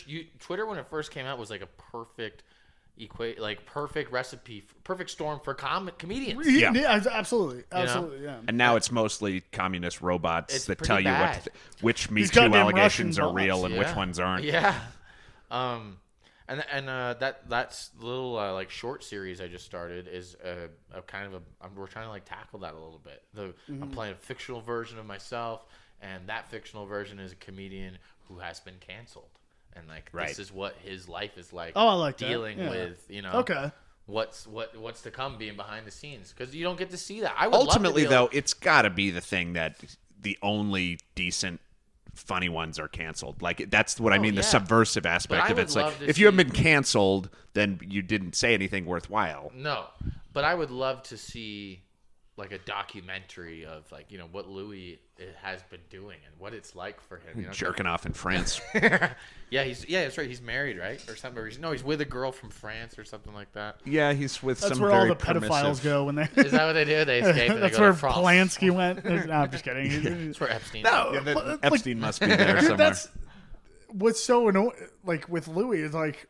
when it first came out was like a perfect perfect recipe, perfect storm for comedians. Yeah, absolutely. Yeah. And now it's mostly communist robots It's that pretty tell you bad. which Me These Too goddamn allegations Russian are real bots. and which ones aren't. Yeah. That's little like short series I just started is a kind of we're trying to like tackle that a little bit. I'm playing a fictional version of myself, and that fictional version is a comedian who has been canceled, and like this is what his life is like. Oh, I like that. dealing Yeah. with Okay. what's to come being behind the scenes, because you don't get to see that. I would love to Ultimately, be able- though, it's got to be the thing that the only decent funny ones are canceled. Like that's what I mean, the yeah. subversive aspect I of would it's like love to if you haven't see- been canceled, then you didn't say anything worthwhile. No, but I would love to see like a documentary of like what Louis has been doing and what it's like for him. Jerking off in France. Yeah, that's right. He's married, right, or something. Or he's with a girl from France or something like that. Yeah, he's with That's some where all very the pedophiles permissive- go when they. Is that what they do? They escape. And That's they go where to France. Polanski went. No, I'm just kidding. That's where Epstein. No, Yeah, but, like, Epstein must be there dude, somewhere. that's what's so annoying. Like with Louis, is like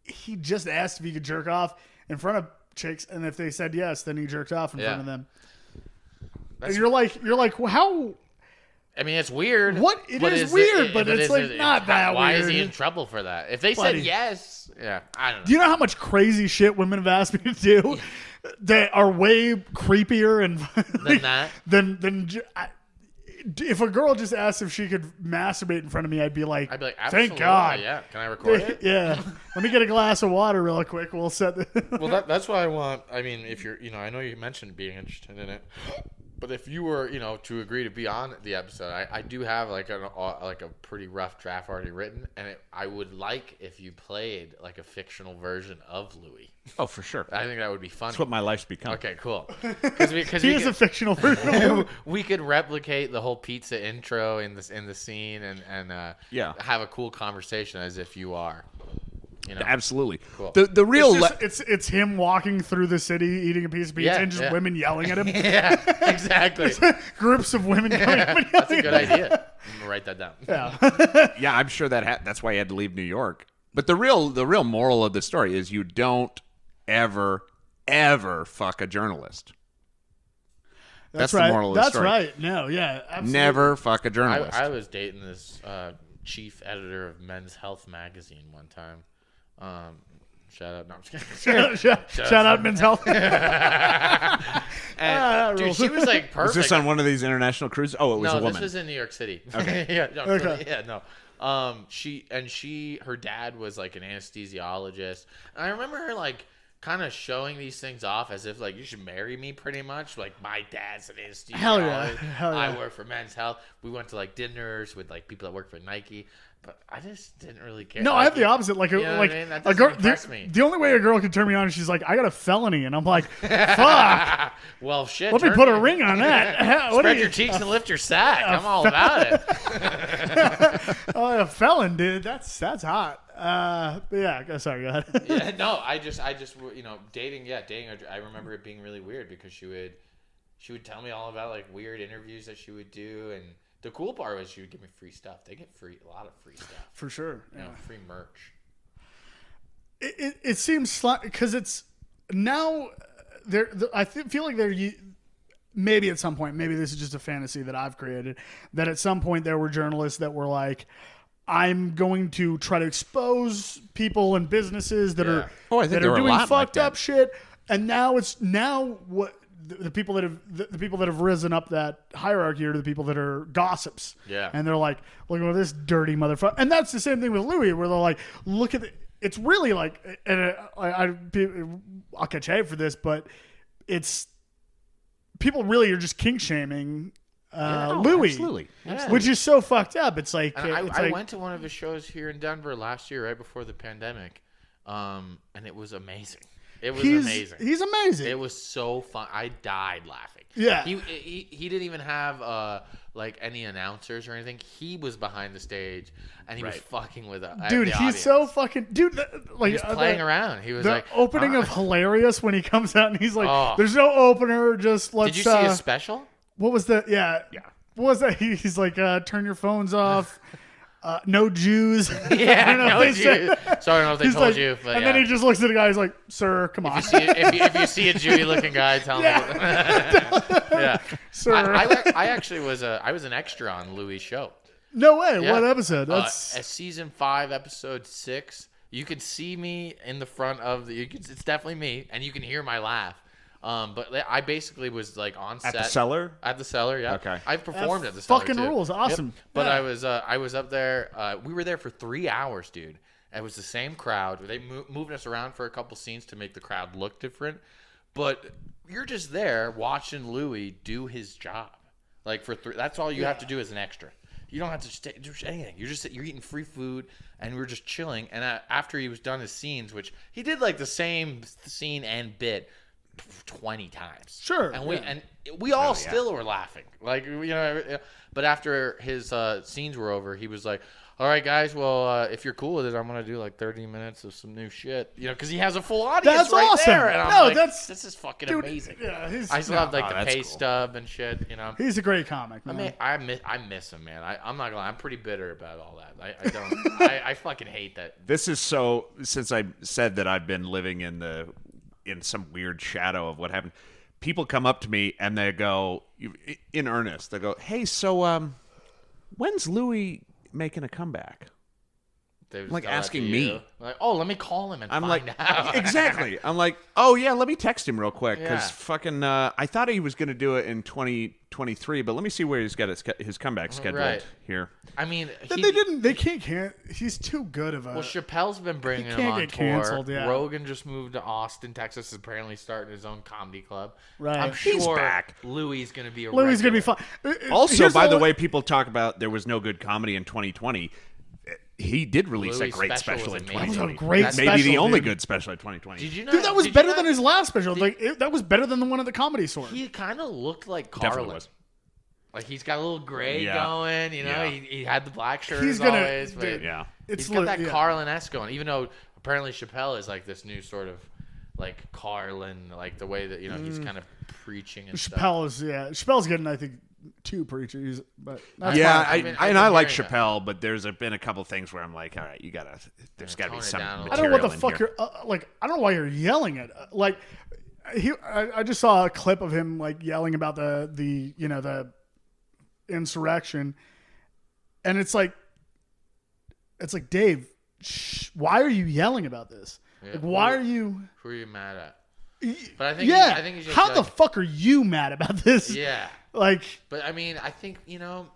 he just asked if he could jerk off in front of chicks, and if they said yes, then he jerked off in front of them. And you're like, well, how? I mean, it's weird. It is weird, but it's like not that why weird. is he in trouble for that? If they Buddy. said yes, I don't know. Do you know how much crazy shit women have asked me to do that are way creepier and Than that? if a girl just asked if she could masturbate in front of me, I'd be like, Absolutely, thank God. Yeah, can I record it? Yeah. Let me get a glass of water real quick. We'll set the Well, that's what I want. I mean, if you're, I know you mentioned being interested in it. But if you were, to agree to be on the episode, I do have like a pretty rough draft already written, and I would like if you played like a fictional version of Louis. Oh, for sure. I think that would be funny. That's what my life's become. Okay, cool. Because He is a fictional version. we could replicate the whole pizza intro in the scene and have a cool conversation as if you are. Absolutely. Cool. The real It's him walking through the city eating a piece of pizza and just women yelling at him. Yeah, exactly. Groups of women coming up and That's a yelling good at him. idea. I'm gonna write that down. Yeah, I'm sure that's why he had to leave New York. But the real moral of the story is you don't ever fuck a journalist. That's right. the moral of the story. That's right. No, yeah, absolutely. Never fuck a journalist. I was dating this chief editor of Men's Health magazine one time. Shout out. No, I'm just kidding. Shout out Men's Health. And, dude, she was like perfect. Was this on one of these international cruises? Oh, it was a woman. No, this was in New York City. Okay. Yeah, no, Okay. yeah, no. Her dad was like an anesthesiologist. And I remember her like kind of showing these things off as if like you should marry me pretty much. Like my dad's an anesthesiologist. Hell yeah. I work for Men's Health. We went to like dinners with like people that work for Nike. But I just didn't really care. No, like, I have the opposite. Like, you know like what I mean? That a doesn't girl. impress me. The only way a girl can turn me on is she's like, I got a felony, and I'm like, fuck. Well, shit. Let me put a ring on that. Spread your cheeks and lift your sack. I'm all about it. Oh, a felon, dude. That's hot. But yeah, sorry, go ahead. Yeah, no, I just dating. Yeah, dating. I remember it being really weird because she would tell me all about like weird interviews that she would do, and the cool part was she would give me free stuff. They get a lot of free stuff For sure. Yeah. Free merch. It seems because it's now feel like there. Maybe at some point, maybe this is just a fantasy that I've created, that at some point there were journalists that were like, I'm going to try to expose people and businesses that are doing fucked up shit. And now what the people that have risen up that hierarchy are the people that are gossips. Yeah. And they're like, look at this dirty motherfucker. And that's the same thing with Louis, where they're like, look at it's really like, and I'll catch hate for this, but it's people really are just kink shaming Louis, absolutely. Which is so fucked up. It's like I went to one of his shows here in Denver last year, right before the pandemic, and it was amazing. It was amazing. He's amazing. It was so fun. I died laughing. Yeah. He didn't even have like any announcers or anything. He was behind the stage and he was fucking with the dude. The He's so fucking dude. Like he was playing around. He was the like opening of Hilarious when he comes out and he's like, "There's no opener. Just let's." Did you see his special? What was that? Yeah. What was that? He's like, turn your phones off. No Jews. Yeah, no Jews. Sorry, I don't know if they told like, you. But and then he just looks at the guy. He's like, "Sir, come on." If you see a Jewy-looking guy, tell him. Yeah, sir. I actually was an extra on Louis' show. No way. Yeah. What episode? That's season 5, episode 6. You could see me in the front of it's definitely me, and you can hear my laugh. But I basically was like on set at the cellar. At the cellar, yeah. Okay. I've performed at the cellar. Fucking too. rules, awesome. Yep. But Yeah. I was up there. We were there for 3 hours, dude. It was the same crowd. They moved us around for a couple scenes to make the crowd look different. But you're just there watching Louis do his job. Like that's all you have to do as an extra. You don't have to do anything. You're eating free food, and we're just chilling. And after he was done his scenes, which he did like the same scene and bit 20 times. Sure. And we all still were laughing. Like, but after his scenes were over, he was like, "All right, guys, well, if you're cool with it, I'm going to do like 30 minutes of some new shit." Because he has a full audience That's right awesome. there. And I'm like, this is fucking dude, amazing. Yeah, I still have like the that's pay cool. stub and shit, He's a great comic, man. I mean, I miss him, man. I'm not gonna lie. I'm pretty bitter about all that. I don't. I fucking hate that. This is so. Since I said that I've been living in some weird shadow of what happened, people come up to me and they go, in earnest, they go, "Hey, so when's Louis making a comeback?" They just Like tell that asking to me. you. Like, oh, let me call him and I'm find like, out. exactly. I'm like, oh yeah, let me text him real quick because Yeah. fucking. I thought he was going to do it in 2023, but let me see where he's got his comeback scheduled Right. here. I mean, They didn't. They can't. He's too good of a. Well, Chappelle's been bringing him can't on get tour. canceled, yeah. Rogan just moved to Austin, Texas, apparently starting his own comedy club. Right. I'm He's sure back. Louis going to be a Louis gonna be regular. fine. Also, Here's by the only- way, people talk about there was no good comedy in 2020. He did release Louis' a great special special was in amazing. 2020. That was a great Maybe special, the only dude. good special in 2020. Did you know? Dude, that was did you better not- than his last special. That was better than the one at the Comedy Store. He kind of looked like Definitely Carlin. was. Like he's got a little gray Yeah. going, you know. Yeah. He had the black shirt He's as gonna- always, but dude, Yeah. he's got that yeah. Carlin-esque going. Even though apparently Chappelle is like this new sort of like Carlin, like the way that he's kind of preaching and stuff. Chappelle's getting, I think, 2 preachers, but that's Yeah, fine. I've been I like hearing that. Chappelle, but there's been a couple things where I'm like, all right, there's got to tone be it some down a little. I don't know what the material in fuck here. you're like. I don't know why you're yelling at. Like, I just saw a clip of him like yelling about the insurrection, and it's like Dave, why are you yelling about this? Yeah. Like, why are you? Who are you mad at? But I think Yeah, I think he's just how like, the fuck are you mad about this? yeah. Like, But I mean, I think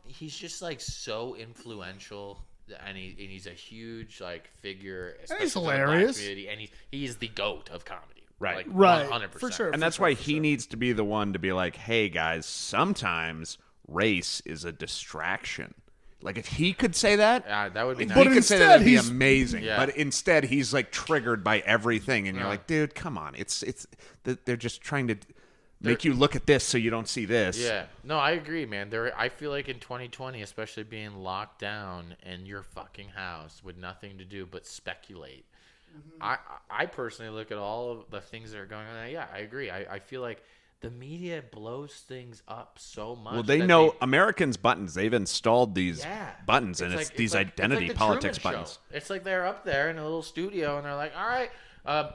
he's just like so influential, and he's a huge like figure. Especially he's to the black hilarious. community, and he's the GOAT of comedy. Right. Like, right, 100%. for sure. And that's why he needs to be the one to be like, hey guys, sometimes race is a distraction. Like if he could say that, That would be if nice. he But could say instead, that, it'd be he's- amazing. Yeah. But instead, he's like triggered by everything, and you're Yeah. like, dude, come on. It's they're just trying to make you look at this so you don't see this. Yeah, no, I agree, man. I feel like in 2020, especially being locked down in your fucking house with nothing to do but speculate. I personally look at all of the things that are going on. Yeah, I agree. I feel like the media blows things up so much. Well, they that know Americans' buttons. They've installed these Yeah. buttons, and it's these identity the politics Truman buttons. Show. It's like they're up there in a little studio, and they're like, "All right, a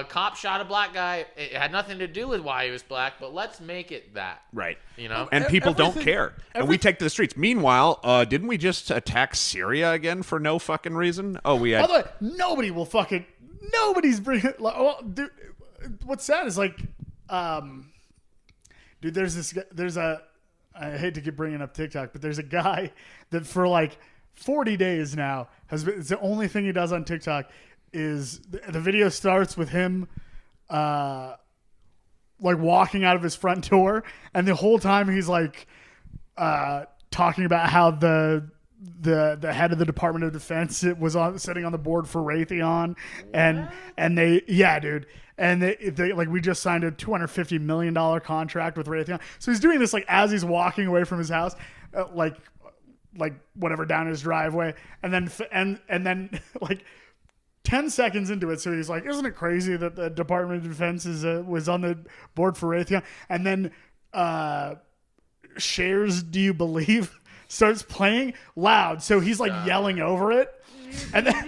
cop shot a black guy. It had nothing to do with why he was black, but let's make it that." Right. You know? And people don't everything- care. And we take to the streets. Meanwhile, didn't we just attack Syria again for no fucking reason? Oh, we By had. the way, nobody's bringing. Like, well, dude, what's sad is like, dude, I hate to keep bringing up TikTok, but there's a guy that for like 40 days now it's the only thing he does on TikTok is the video starts with him, like walking out of his front door, and the whole time he's like, talking about how the head of the Department of Defense sitting on the board for Raytheon, and they dude, and they like we just signed a $250 million contract with Raytheon. So he's doing this like as he's walking away from his house, like whatever down his driveway, and then like 10 seconds into it, so he's like, "Isn't it crazy that the Department of Defense was on the board for Raytheon?" And then Cher's "Do You Believe" starts playing loud, so he's like yelling over it, and then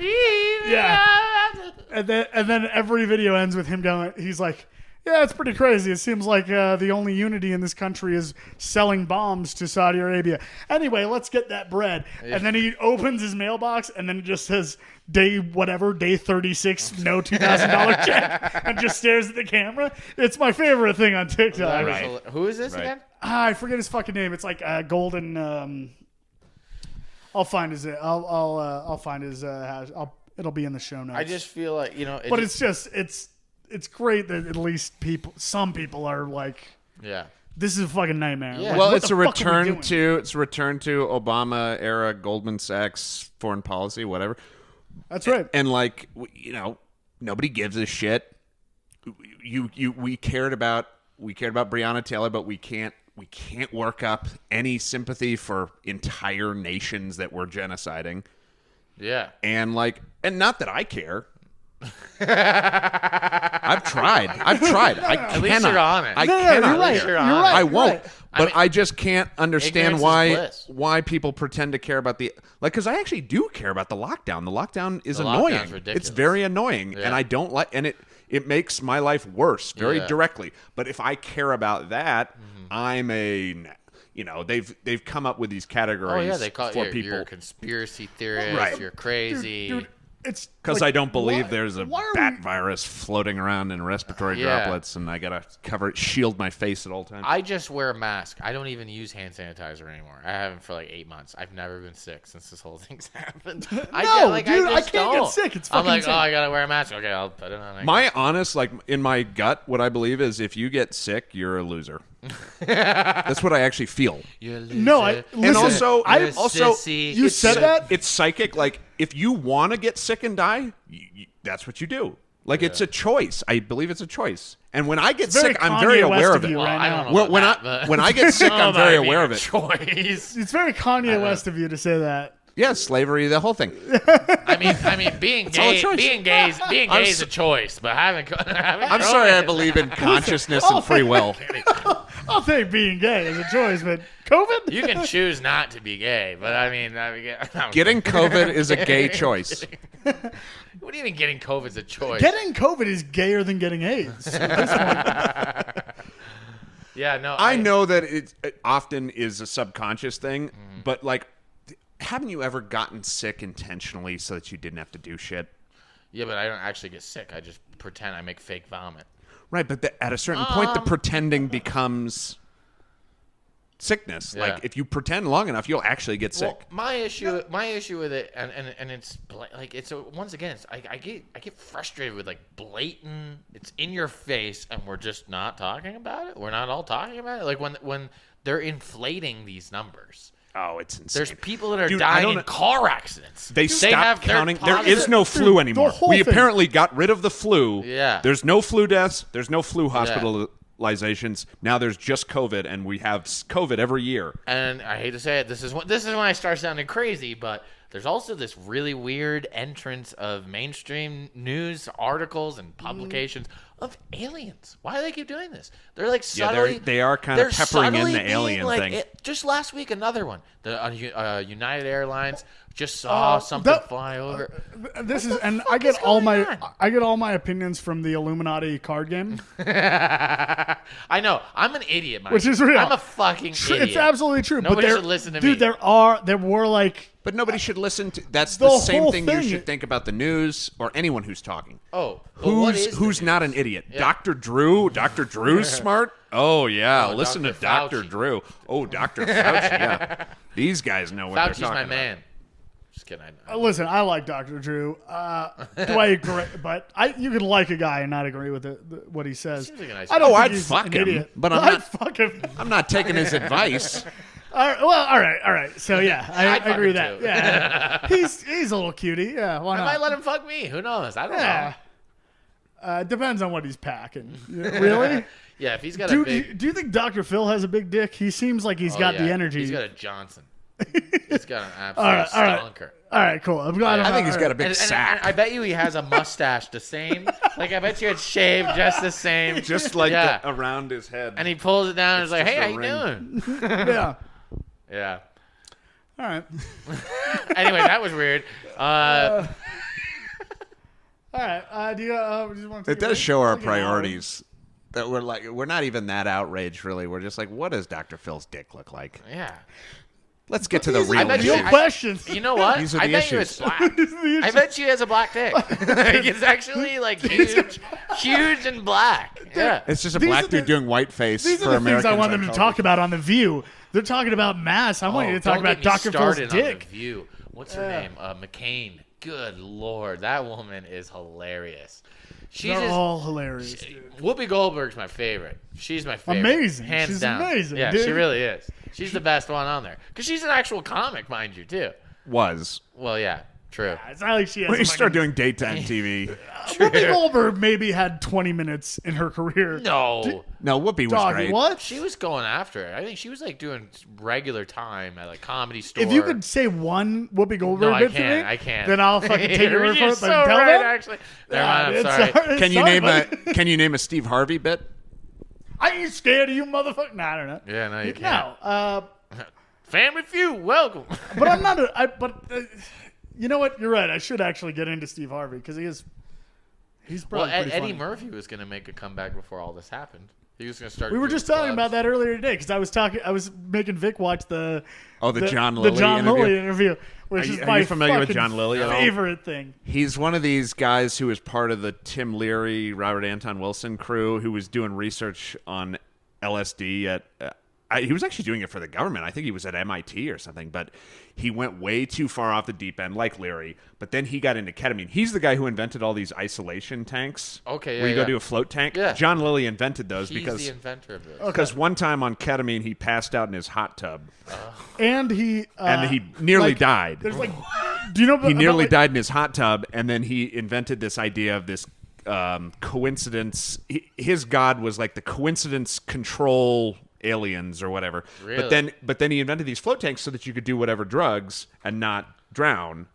and then every video ends with him going. He's like, "Yeah, it's pretty crazy. It seems like the only unity in this country is selling bombs to Saudi Arabia. Anyway, let's get that bread." Yeah. And then he opens his mailbox, and then it just says day 36, no $2,000 check, and just stares at the camera. It's my favorite thing on TikTok. Right. Who is this Right. again? I forget his fucking name. It's like Golden. I'll find his. I'll find his. It'll be in the show notes. I just feel like But it's just it's great that at least some people are like, yeah. this is a fucking nightmare. Yeah. Like, Well, what it's the a fuck are we return doing? to Obama era Goldman Sachs foreign policy, whatever. That's right. And like nobody gives a shit. We cared about Breonna Taylor, but we can't work up any sympathy for entire nations that we're genociding. Yeah. And not that I care. I've tried. I At least cannot. you're on it. I No, cannot. you're right. You're You're on it. right. I You're won't. right. But I just can't understand ignorance is bliss. why people pretend to care about because I actually do care about the lockdown. The lockdown is The annoying. lockdown's ridiculous. It's very annoying, Yeah. and I don't like. And it makes my life worse very Yeah. directly. But if I care about that, I'm a they've come up with these categories. Oh yeah, they call for it people. you're a conspiracy theorist. Right. You're crazy. Dude, it's Because like, I don't believe why- there's a why are bat we- virus floating around in respiratory Yeah. droplets, and I gotta shield my face at all times. I just wear a mask. I don't even use hand sanitizer anymore. I haven't for like 8 months. I've never been sick since this whole thing's happened. dude, I can't get sick. It's I'm fucking like, sick. oh, I gotta wear a mask. Okay, I'll put it on. My honest, in my gut, what I believe is if you get sick, you're a loser. That's what I actually feel. You're a loser. No, And listen, also, You're a sissy. you said that. It's psychic. Like, if you want to get sick and die, that's what you do. Like, it's a choice. I believe it's a choice. And when I get very sick, I'm very Kanye aware West of of it. you right I now. don't know Well, about that, but- when I get sick, I'm very aware of it. Choice. It's very Kanye West of you to say that. Yeah, slavery, the whole thing. I mean, being all a gay, choice. being gay is a choice, but having I'm sorry, I believe in consciousness and free will. I'll take being gay as a choice, but COVID? You can choose not to be gay, but I mean Getting COVID is a gay choice. What do you mean getting COVID is a choice? Getting COVID is gayer than getting AIDS. Yeah, no. I know that it often is a subconscious thing, but like, haven't you ever gotten sick intentionally so that you didn't have to do shit? Yeah, but I don't actually get sick. I just pretend I make fake vomit. Right, but at a certain point, the pretending becomes sickness. Yeah. Like, if you pretend long enough, you'll actually get sick. Well, my issue with it, and it's like it's once again, I get frustrated with like blatant. It's in your face, and we're just not talking about it. We're not all talking about it. Like when they're inflating these numbers. Oh, it's insane. There's people that are Dude, I dying don't- in car accidents. They stopped they're counting. There positive- is no flu anymore. whole We thing. apparently got rid of the flu. Yeah. There's no flu deaths. There's no flu hospitalizations. Now there's just COVID, and we have COVID every year. And I hate to say it, this is when I start sounding crazy, but there's also this really weird entrance of mainstream news articles and publications of aliens. Why do they keep doing this? They're like subtly. they are kind of they're peppering in subtly the being alien like thing. just last week, another one. The United Airlines just saw something fly over. This is, and fuck I get is all going my opinions from the Illuminati card game, I know. I'm an idiot, Mike. which is real. I'm a fucking idiot. It's absolutely true. Nobody but there, should listen to dude, me. there were like But nobody should listen to. That's The the same whole thing you thing- should think about the news or anyone who's talking. Oh, but what is Who's the not news? an idiot? Yeah. Dr. Drew. Dr. Drew's smart. Oh yeah, Oh, listen Dr. to Dr. Fauci. Drew. Oh, Dr. Fauci. Yeah, these guys know what Fauci's they're talking my about. man. Just kidding. listen, I like Dr. Drew. Do I agree? But you can like a guy and not agree with what he says. Seems like a nice I don't guy. think I'd he's fuck an him, idiot. but I'm I'd not- fuck him. I'm not taking his advice. All right. So yeah, I I'd fuck agree with him that. too. Yeah, he's a little cutie. Yeah, why I not? might let him fuck me. Who knows? I don't Yeah. Depends on what he's packing. Really? know. Yeah, if he's got a big. Do you think Dr. Phil has a big dick? He seems like he's Oh, got yeah. the energy. He's got a Johnson. He's got an absolute all right. stonker. All right, cool. I'm glad. I think he's got a big And sack, I bet you he has a mustache the same. Like I bet you it's shaved just the same. just like yeah. around his head. And he pulls it down and is like, just "Hey, a how you doing?" Yeah. Yeah. All right. Anyway, that was weird. All right. Do you just want to? It does show our priorities. That we're not even that outraged, really. We're just like, what does Dr. Phil's dick look like? Yeah. Let's get to the These are real bet you- issue. real questions. You know what? These are I the bet you issues. it's black. I bet she has a black dick. Like, it's actually like huge and black. Yeah. It's just a These black are the- dude doing whiteface These for are the Americans. things I want on them to television. talk about on The View. They're talking about mass. I want you to talk don't about get me Dr. Phil's started on The dick. View. What's her name? McCain. Good Lord. That woman is hilarious. She's They're just, all hilarious. Dude. Whoopi Goldberg's my favorite. She's my favorite. Amazing. Hands She's down. amazing, Yeah, dude. she really is. She's the best one on there. Because she's an actual comic, mind you, too. Was. Well, yeah. True. It's not like she has When you a start fucking- doing daytime TV. Whoopi Goldberg maybe had 20 minutes in her career. No. No, Whoopi was Dog, great. what? She was going after it. I think she was like doing regular time at like Comedy Store. If you could say one Whoopi Goldberg no, I bit for me, can't. I can't. then I'll fucking take your word for You're it. so But tell right, them. actually. Never mind. I'm sorry. Can you name a Steve Harvey bit? I ain't scared of you, motherfucker. Nah, I don't know. Yeah, no, you can't. No, Family Feud, welcome. but I'm not. You know what? You're right. I should actually get into Steve Harvey because he's Well, probably pretty Eddie funny. Murphy was going to make a comeback before all this happened. He was going to start. We were doing just talking clubs. about that earlier today because I was making Vic watch the John the Lilly John interview. Lilly interview, which is Are my you familiar with fucking John Lilly at all? favorite thing. He's one of these guys who is part of the Tim Leary, Robert Anton Wilson crew who was doing research on LSD at. He was actually doing it for the government. I think he was at MIT or something, but he went way too far off the deep end, like Leary. But then he got into ketamine. He's the guy who invented all these isolation tanks. Okay, where you go do a float tank. Yeah. John Lilly invented those He's because the inventor of this. because one time on ketamine he passed out in his hot tub And he nearly died. There's like, do you know? He nearly died in his hot tub, and then he invented this idea of this coincidence. His god was like the coincidence control aliens or whatever. Really? But then he invented these float tanks so that you could do whatever drugs and not drown.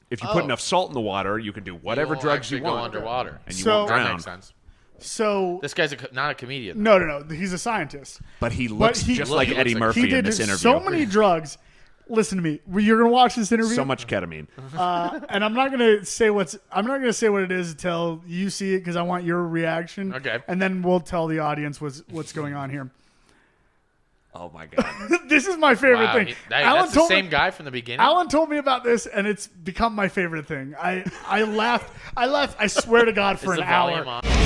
If you put enough salt in the water, you can do whatever won't drugs you actually go want underwater. and you So- won't That drown. makes sense. So This guy's not a comedian. no, he's a scientist. But he looks he- just Look, like he looks Eddie like- Murphy He in did this interview. so many drugs. Listen to me. You're gonna watch this interview. So much ketamine. And I'm not gonna say what it is until you see it because I want your reaction. Okay. And then we'll tell the audience what's going on here. Oh my god. This is my favorite Wow, thing. that's the same guy from the beginning. Alan told me about this, and it's become my favorite thing. I laughed. I swear to God, for Is an the volume hour. on?